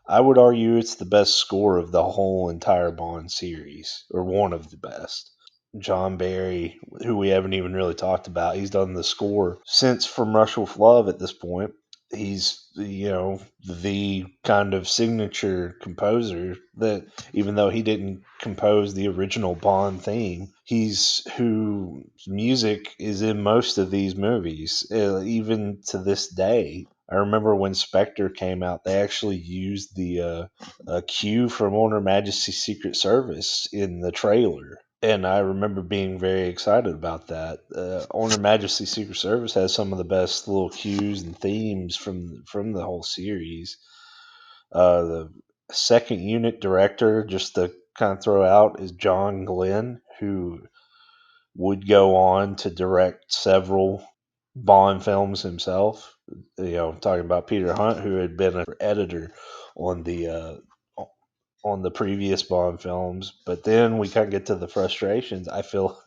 I would argue it's the best score of the whole entire Bond series, or one of the best. John Barry, who we haven't even really talked about, he's done the score since From Russia with Love at this point. He's, the kind of signature composer that, even though he didn't compose the original Bond theme, he's whose music is in most of these movies, even to this day. I remember when Spectre came out, they actually used the cue from On Her Majesty's Secret Service in the trailer. And I remember being very excited about that. On Her Majesty's Secret Service has some of the best little cues and themes from the whole series. The second unit director, just to kind of throw out, is John Glenn, who would go on to direct several Bond films himself. Talking about Peter Hunt, who had been an editor on the previous Bond films. But then we kind of get to the frustrations. I feel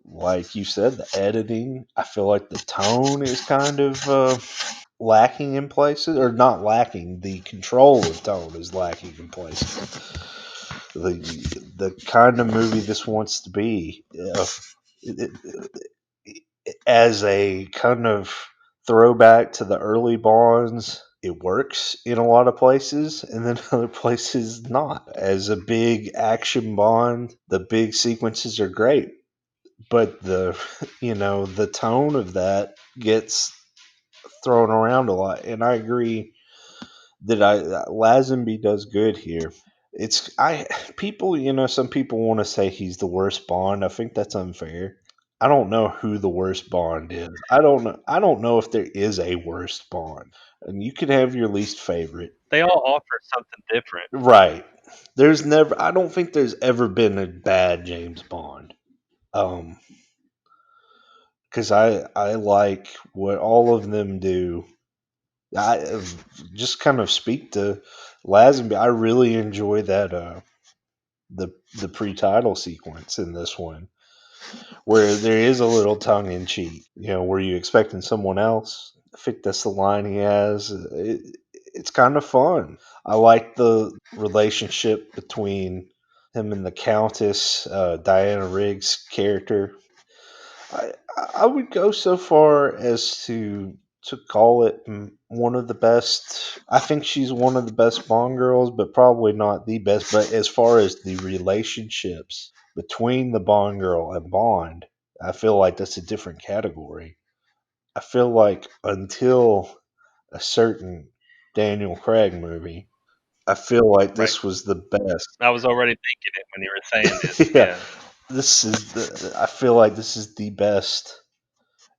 like you said, the editing. I feel like the tone is kind of lacking in places, or not lacking. The control of tone is lacking in places. The kind of movie this wants to be, it, as a kind of throwback to the early Bonds. It works in a lot of places, and then other places not. As a big action Bond, the big sequences are great, but the the tone of that gets thrown around a lot. And I agree that Lazenby does good here. It's I people some people want to say he's the worst Bond. I think that's unfair. I don't know who the worst Bond is. I don't know if there is a worst Bond. And you can have your least favorite. They all offer something different. Right. I don't think there's ever been a bad James Bond. Um cuz I like what all of them do. I just kind of speak to Lazenby. I really enjoy that the pre-title sequence in this one, where there is a little tongue in cheek. Were you expecting someone else? I think that's the line he has. It's kind of fun. I like the relationship between him and the Countess, Diana Rigg's character. I I would go so far as to call it one of the best. I think she's one of the best Bond girls, but probably not the best. But as far as the relationships between the Bond girl and Bond, I feel like that's a different category. I feel like until a certain Daniel Craig movie, I feel like Right. this was the best. I was already thinking it when you were saying this. Yeah, Yeah. I feel like this is the best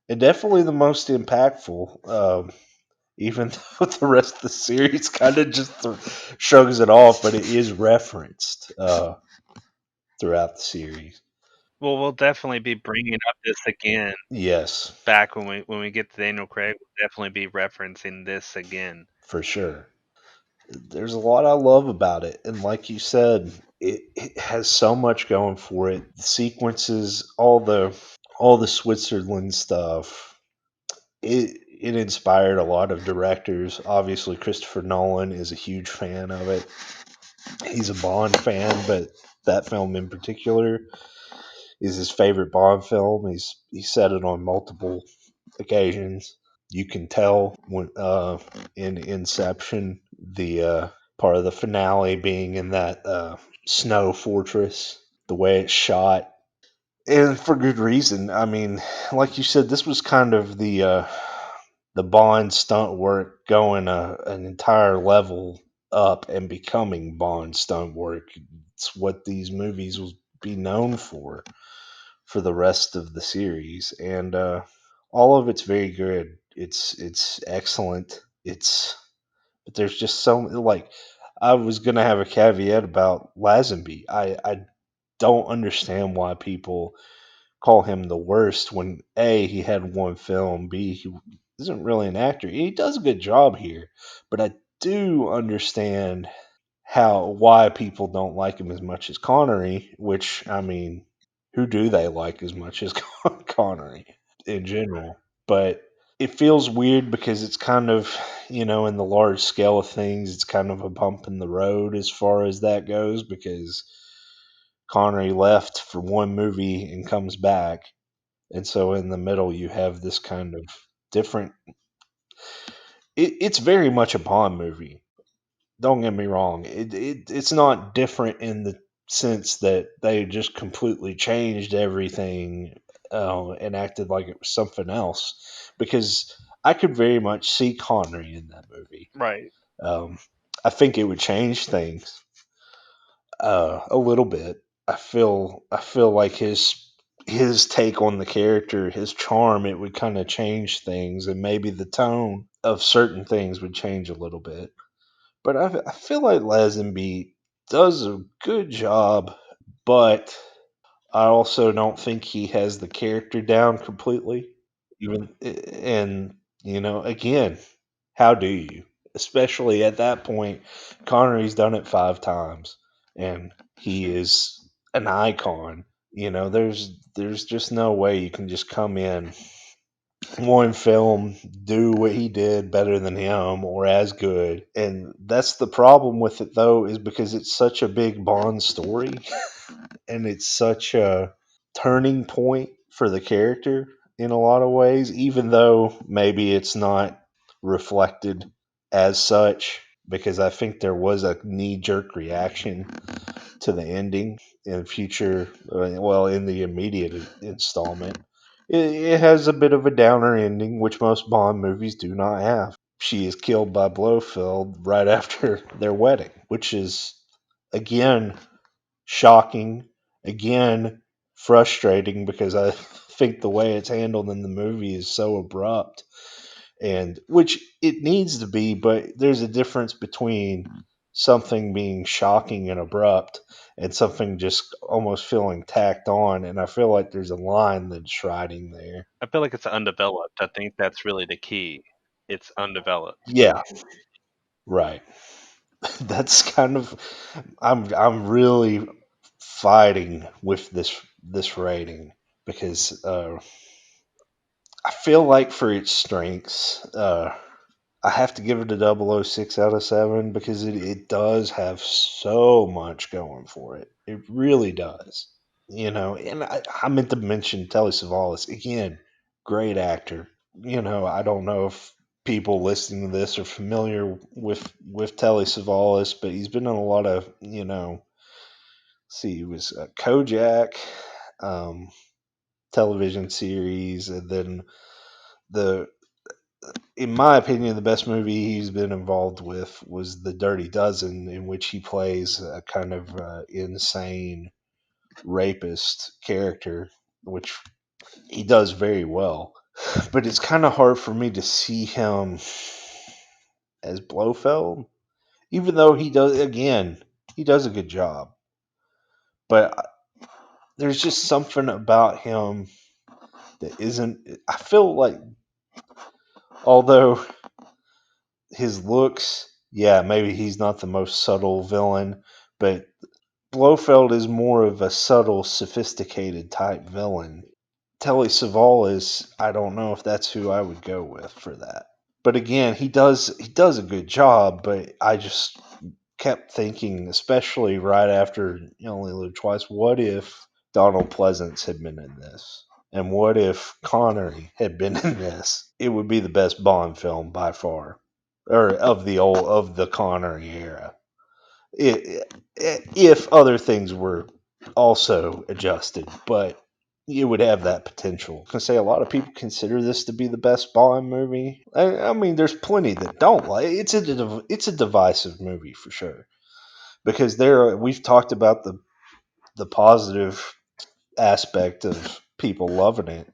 and definitely the most impactful. Even though the rest of the series kind of just shrugs it off, but it is referenced throughout the series. Well, we'll definitely be bringing up this again Yes, back when we get to Daniel Craig. We'll definitely be referencing this again. for sure. There's a lot I love about it, and like you said, it has so much going for it. The sequences, all the Switzerland stuff. It inspired a lot of directors. Obviously, Christopher Nolan is a huge fan of it. He's a Bond fan, but that film in particular is his favorite Bond film. He said it on multiple occasions. You can tell when in Inception the part of the finale being in that snow fortress, the way it's shot, and for good reason. I mean, like you said, this was kind of the Bond stunt work going an entire level up and becoming Bond stunt work. It's what these movies will be known for the rest of the series, and all of it's very good. It's excellent. But there's just so like I was gonna have a caveat about Lazenby. I don't understand why people call him the worst when A, he had one film, B, he isn't really an actor. He does a good job here, but I do understand why people don't like him as much as Connery, which I mean, who do they like as much as Connery in general? But it feels weird because it's kind of, in the large scale of things, it's kind of a bump in the road as far as that goes because Connery left for one movie and comes back. And so in the middle, you have this kind of different. It's very much a Bond movie. Don't get me wrong. It's not different in the sense that they just completely changed everything and acted like it was something else. Because I could very much see Connery in that movie. Right. Um, I think it would change things a little bit. I feel like his take on the character, his charm, it would kind of change things, and maybe the tone of certain things would change a little bit. But I feel like Lazenby does a good job, but I also don't think he has the character down completely. Even and again, how do you? Especially at that point, Connery's done it 5 times, and he is an icon. There's just no way you can just come in one film, do what he did better than him or as good. And that's the problem with it though, is because it's such a big Bond story and it's such a turning point for the character. in a lot of ways, even though maybe it's not reflected as such, because I think there was a knee jerk reaction to the ending in future, well, in the immediate installment. It has a bit of a downer ending, which most Bond movies do not have. She is killed by Blofeld right after their wedding, which is, again, shocking, again, frustrating because I think the way it's handled in the movie is so abrupt, and which it needs to be, but there's a difference between something being shocking and abrupt and something just almost feeling tacked on, and I feel like there's a line that's riding there. I feel like it's undeveloped. I think that's really the key. It's undeveloped. Yeah, right. That's kind of, I'm really fighting with this rating because I feel like for its strengths, I have to give it a 006 out of 7 because it does have so much going for it. It really does. And I meant to mention Telly Savalas again, great actor. I don't know if people listening to this are familiar with Telly Savalas, but he's been in a lot of see, he was Kojak, um, television series, and then the in my opinion, the best movie he's been involved with was The Dirty Dozen, in which he plays a kind of insane rapist character, which he does very well. But it's kind of hard for me to see him as Blofeld, even though he does a good job. But there's just something about him that isn't. I feel like, although his looks, yeah, maybe he's not the most subtle villain, but Blofeld is more of a subtle, sophisticated type villain. Telly Savalas, I don't know if that's who I would go with for that. But again, he does a good job, but I just kept thinking, especially right after You Only Live Twice, what if Donald Pleasance had been in this? And what if Connery had been in this? It would be the best Bond film by far, or of the Connery era. If other things were also adjusted, but it would have that potential. I can say a lot of people consider this to be the best Bond movie. I mean, there's plenty that don't like it. It's a divisive movie for sure because we've talked about the positive aspect of people loving it.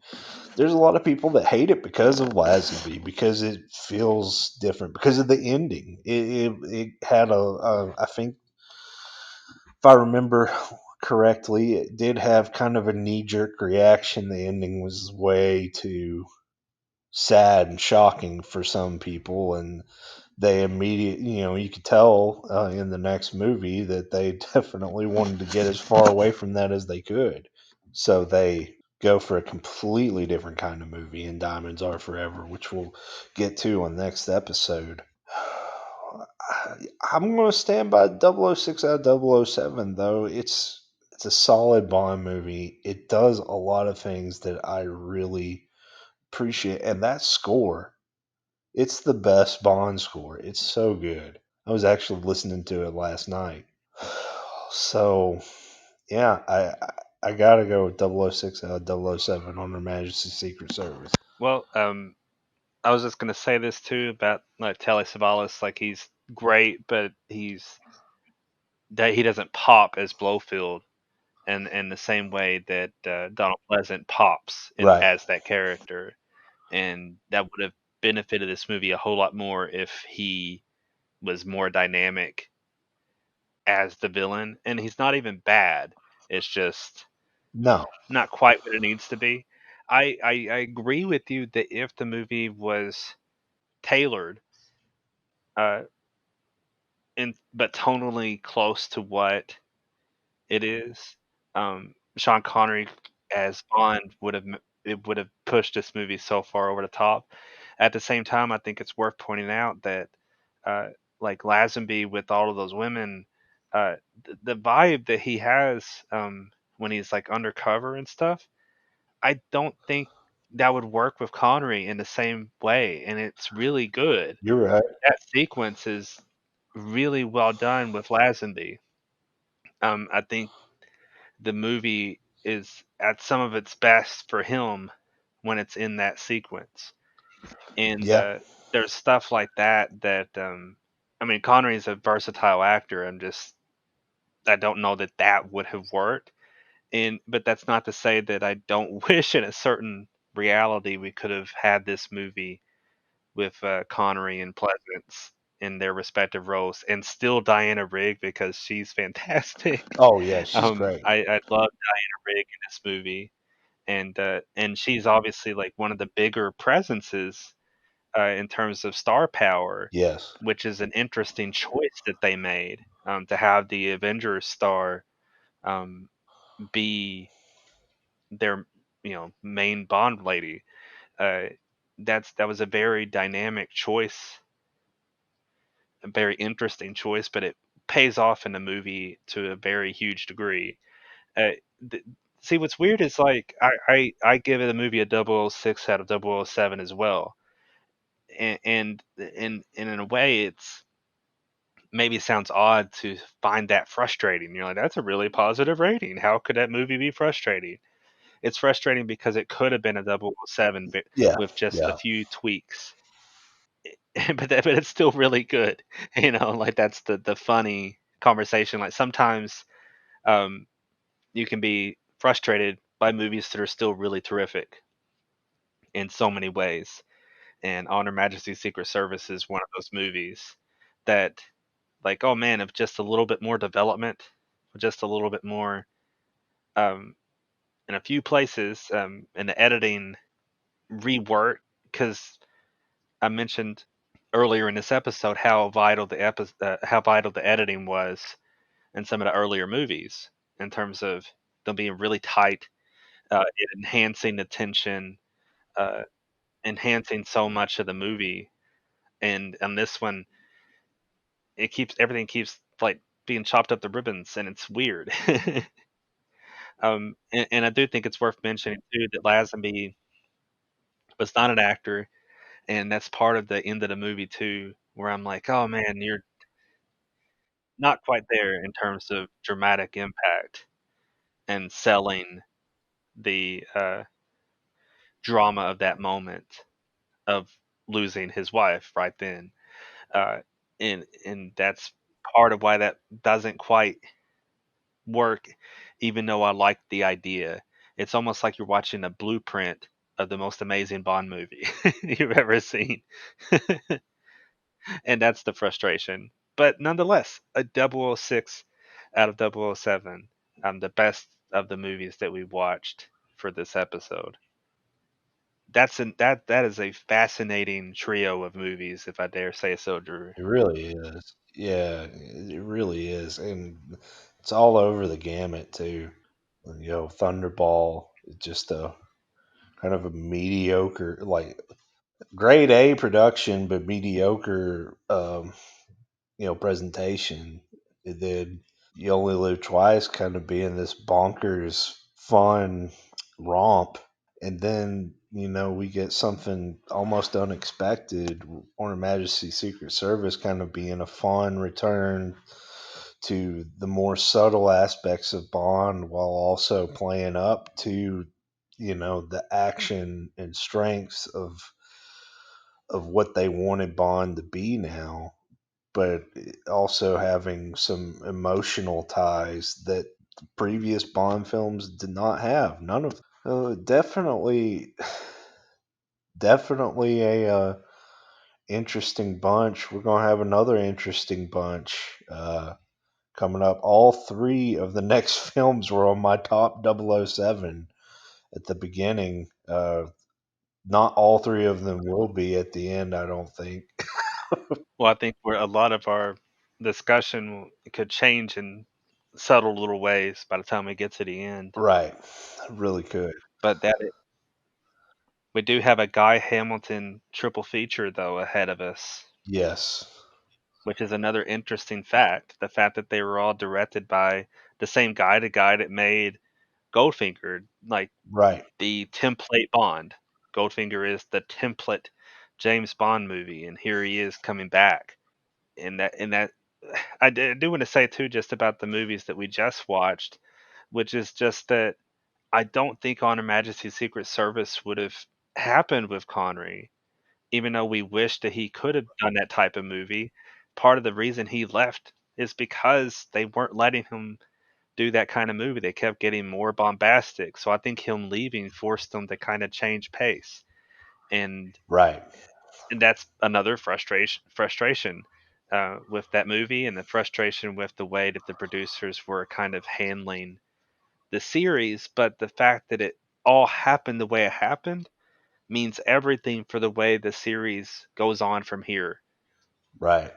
There's a lot of people that hate it because of Lazenby, because it feels different, because of the ending. It had I think, if I remember correctly, it did have kind of a knee jerk reaction. The ending was way too sad and shocking for some people, and they immediately, you could tell in the next movie that they definitely wanted to get as far away from that as they could. So they go for a completely different kind of movie in Diamonds Are Forever, which we'll get to on next episode. I'm going to stand by 006 out of 007, though. It's a solid Bond movie. It does a lot of things that I really appreciate, and that score, it's the best Bond score. It's so good. I was actually listening to it last night. So, yeah, I gotta go with 006 out of 007 on Her Majesty's Secret Service. Well, I was just gonna say this too about like Telly Savalas. Like he's great, but he doesn't pop as Blofeld, and in the same way that Donald Pleasant pops in Right. as that character, and that would have benefited this movie a whole lot more if he was more dynamic as the villain. And he's not even bad. It's just No. not quite what it needs to be. I agree with you that if the movie was tailored, uh, but tonally close to what it is, Sean Connery as Bond would have pushed this movie so far over the top. At the same time, I think it's worth pointing out that uh, like Lazenby with all of those women, the vibe that he has when he's like undercover and stuff, I don't think that would work with Connery in the same way, and it's really good. You're right. That sequence is really well done with Lazenby. I think the movie is at some of its best for him when it's in that sequence. And Yeah. there's stuff like that I mean, Connery is a versatile actor. I don't know that that would have worked. And but that's not to say that I don't wish in a certain reality we could have had this movie with Connery and Pleasance in their respective roles, and still Diana Rigg because she's fantastic. Oh yeah, she's great. I love Diana Rigg in this movie, and she's obviously like one of the bigger presences in terms of star power, Yes. which is an interesting choice that they made to have the Avengers star um, be their main Bond lady. Uh, that was a very dynamic choice, a very interesting choice, but it pays off in the movie to a very huge degree. Uh, th- See, what's weird is like I give it a movie a 006 out of 007 as well, and in a way it's maybe sounds odd to find that frustrating. You're like, that's a really positive rating. How could that movie be frustrating? It's frustrating because it could have been a 007 Yeah. with just a Yeah. few tweaks. But it's still really good. Like that's the funny conversation. Like sometimes um, you can be frustrated by movies that are still really terrific in so many ways. And Honor Majesty's Secret Service is one of those movies that, like, oh man, if just a little bit more development, just a little bit more um, in a few places, and the editing rework, because I mentioned earlier in this episode how vital the editing was in some of the earlier movies in terms of them being really tight, enhancing the tension, uh, enhancing so much of the movie. And on this one, everything keeps like being chopped up to ribbons, and it's weird. And I do think it's worth mentioning too that Lazenby was not an actor, and that's part of the end of the movie too, where I'm like, oh man, you're not quite there in terms of dramatic impact and selling the drama of that moment of losing his wife right then, uh, and that's part of why that doesn't quite work, even though I like the idea. It's almost like you're watching a blueprint of the most amazing Bond movie you've ever seen. And that's the frustration. But nonetheless, a 006 out of 007, the best of the movies that we watched for this episode. That is a fascinating trio of movies, if I dare say so, Drew. It really is. Yeah, it really is. And it's all over the gamut too. Thunderball, just a kind of a mediocre, like grade A production, but mediocre, presentation. And then You Only Live Twice kind of being this bonkers, fun romp. And then, we get something almost unexpected. On Her Majesty's Secret Service kind of being a fun return to the more subtle aspects of Bond while also playing up to, the action and strengths of what they wanted Bond to be now, but also having some emotional ties that the previous Bond films did not have. None of them. Definitely, definitely a interesting bunch. We're gonna have another interesting bunch coming up. All three of the next films were on my top 007 at the beginning. Not all three of them will be at the end, I don't think. Well, I think where a lot of our discussion could change in subtle little ways by the time we get to the end. Right, really could. But we do have a Guy Hamilton triple feature though ahead of us, Yes, which is another interesting fact. The fact that they were all directed by the same guy, the guy that made Goldfinger, like right. the template Bond. Goldfinger is the template James Bond movie, and here he is coming back. And that I do want to say too, just about the movies that we just watched, which is just that I don't think On Her Majesty's Secret Service would have happened with Connery, even though we wish that he could have done that type of movie. Part of the reason he left is because they weren't letting him do that kind of movie. They kept getting more bombastic. So I think him leaving forced them to kind of change pace. And Right. and that's another frustration with that movie, and the frustration with the way that the producers were kind of handling the series. But the fact that it all happened the way it happened means everything for the way the series goes on from here. Right.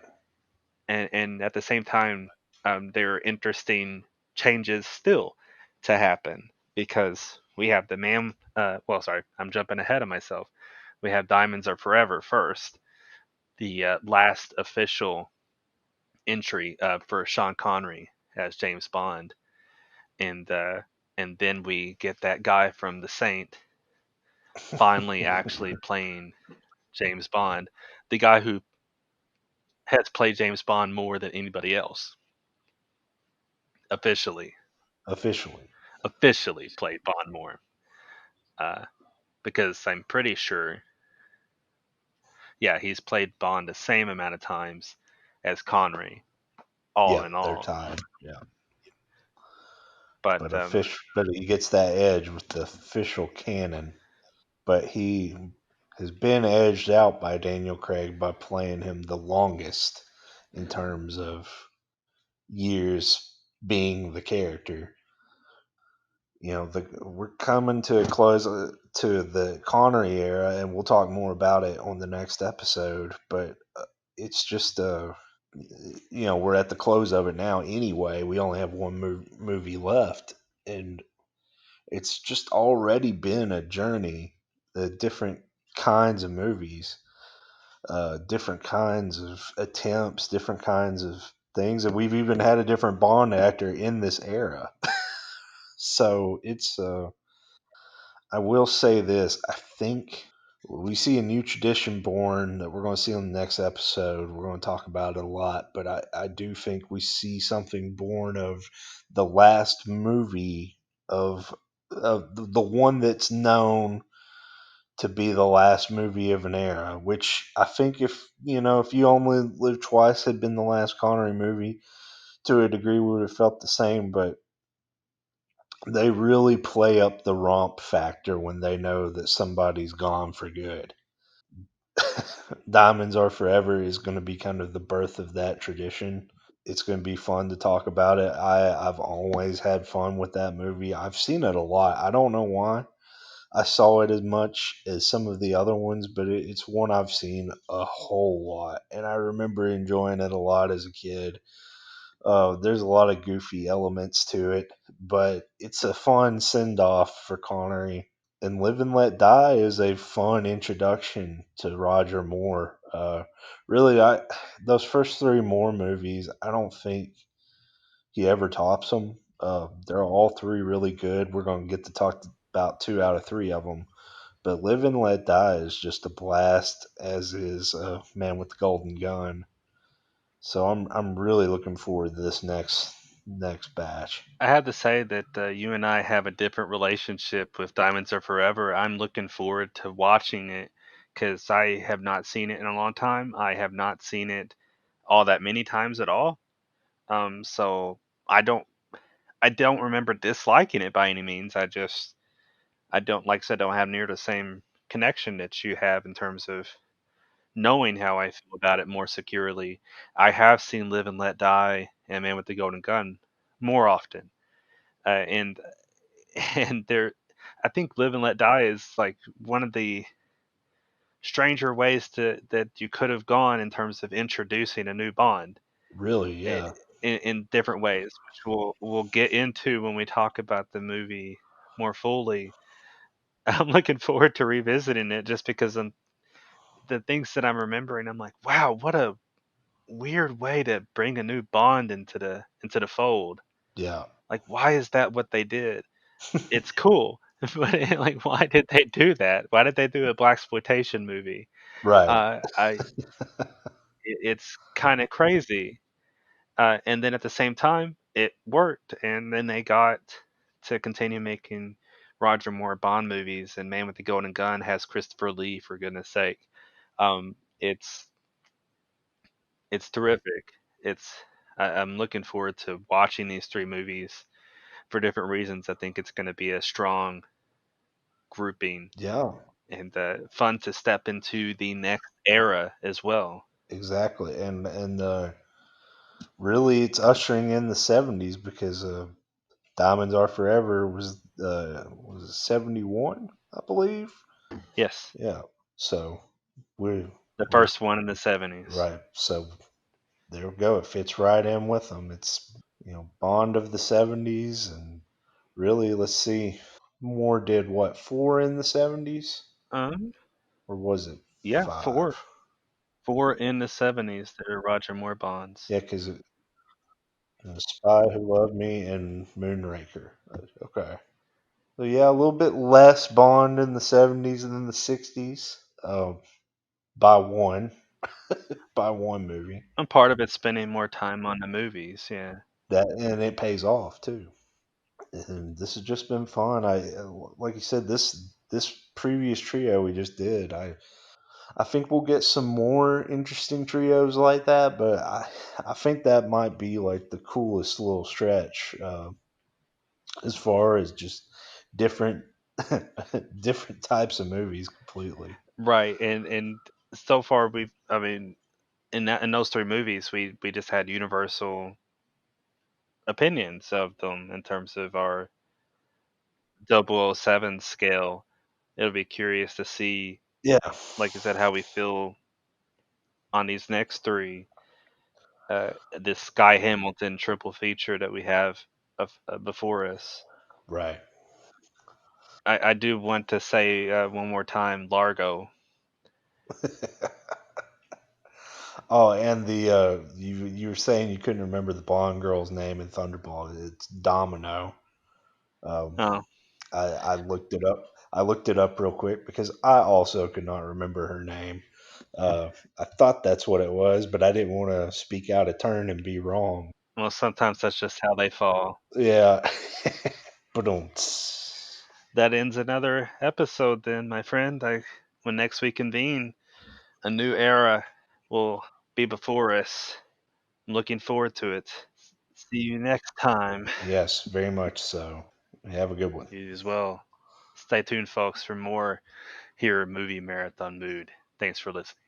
And at the same time, there are interesting changes still to happen, because we have the man. Well, sorry, I'm jumping ahead of myself. We have Diamonds Are Forever first, the last official entry for Sean Connery as James Bond, and uh, and then we get that guy from The Saint finally actually playing James Bond, the guy who has played James Bond more than anybody else officially. Officially. Officially played Bond more, uh, because I'm pretty sure, yeah, he's played Bond the same amount of times as Connery, all Yep, in they're all. tied. Yeah. But But he gets that edge with the official canon. But he has been edged out by Daniel Craig by playing him the longest in terms of years being the character. We're coming to a close to the Connery era, and we'll talk more about it on the next episode. But it's just we're at the close of it now. Anyway, we only have one movie left, and it's just already been a journey. The different kinds of movies, different kinds of attempts, different kinds of things, and we've even had a different Bond actor in this era. So it's I will say this. I think we see a new tradition born that we're going to see on the next episode. We're going to talk about it a lot, but I do think we see something born of the last movie of the one that's known to be the last movie of an era, which I think if You Only Live Twice had been the last Connery movie, to a degree we would have felt the same, but they really play up the romp factor when they know that somebody's gone for good. Diamonds Are Forever is going to be kind of the birth of that tradition. It's going to be fun to talk about it. I've always had fun with that movie. I've seen it a lot. I don't know why I saw it as much as some of the other ones, but it's one I've seen a whole lot. And I remember enjoying it a lot as a kid. There's a lot of goofy elements to it, but it's a fun send off for Connery. And Live and Let Die is a fun introduction to Roger Moore. Really, those first three Moore movies, I don't think he ever tops them. They're all three really good. We're going to get to talk about two out of three of them. But Live and Let Die is just a blast, as is Man with the Golden Gun. So I'm really looking forward to this next batch. I have to say that you and I have a different relationship with Diamonds Are Forever. I'm looking forward to watching it because I have not seen it in a long time. I have not seen it all that many times at all. So I don't I don't remember disliking it by any means. I don't, like I said, don't have near the same connection that you have in terms of knowing how I feel about it more securely. I have seen Live and Let Die and Man with the Golden Gun more often, and and there, I think Live and Let Die is like one of the stranger ways to that you could have gone in terms of introducing a new Bond, Really, i- yeah. in different ways, which we'll get into when we talk about the movie more fully. I'm looking forward to revisiting it just because the things that I'm remembering. I'm like, wow, what a weird way to bring a new Bond into the fold. Yeah. Like, why is that what they did? It's cool, But like, why did they do that? Why did they do a black exploitation movie? Right. It's kind of crazy. And then at the same time, it worked, and then they got to continue making Roger Moore Bond movies, and Man with the Golden Gun has Christopher Lee, for goodness sake. Um, it's it's terrific. I'm looking forward to watching these three movies for different reasons. I think it's going to be a strong grouping Yeah, and fun to step into the next era as well. exactly. And really, it's ushering in the '70s because Diamonds Are Forever was it '71, I believe. Yes, Yeah. So we're the we're first one in the 70s. right. So there we go. It fits right in with them. It's Bond of the '70s, and really, let's see. Moore did what, four in the '70s, Um, or was it yeah, five? four in the 70s. There are Roger Moore Bonds. Yeah, because The Spy Who Loved Me and Moonraker. Okay. So yeah, a little bit less Bond in the '70s than the '60s. By one, by one movie. And part of it's spending more time on the movies. Yeah. And it pays off too. And this has just been fun. Like you said, this previous trio we just did. I think we'll get some more interesting trios like that, but I think that might be like the coolest little stretch as far as just different different types of movies completely. Right. And so far I mean, in those three movies, we just had universal opinions of them in terms of our 007 scale. It'll be curious to see, Yeah, like I said, how we feel on these next three. This Sky Hamilton triple feature that we have before us. right. I do want to say one more time, Largo. Oh, and the you were saying you couldn't remember the blonde girl's name in Thunderball. It's Domino. Um, Oh, I looked it up. I looked it up real quick because I also could not remember her name. I thought that's what it was, but I didn't want to speak out of turn and be wrong. well, sometimes that's just how they fall. Yeah. But That ends another episode, then, my friend. When next we convene, a new era will be before us. I'm looking forward to it. See you next time. yes, very much so. Have a good one. You as well. Stay tuned, folks, for more here at Movie Marathon Mood. Thanks for listening.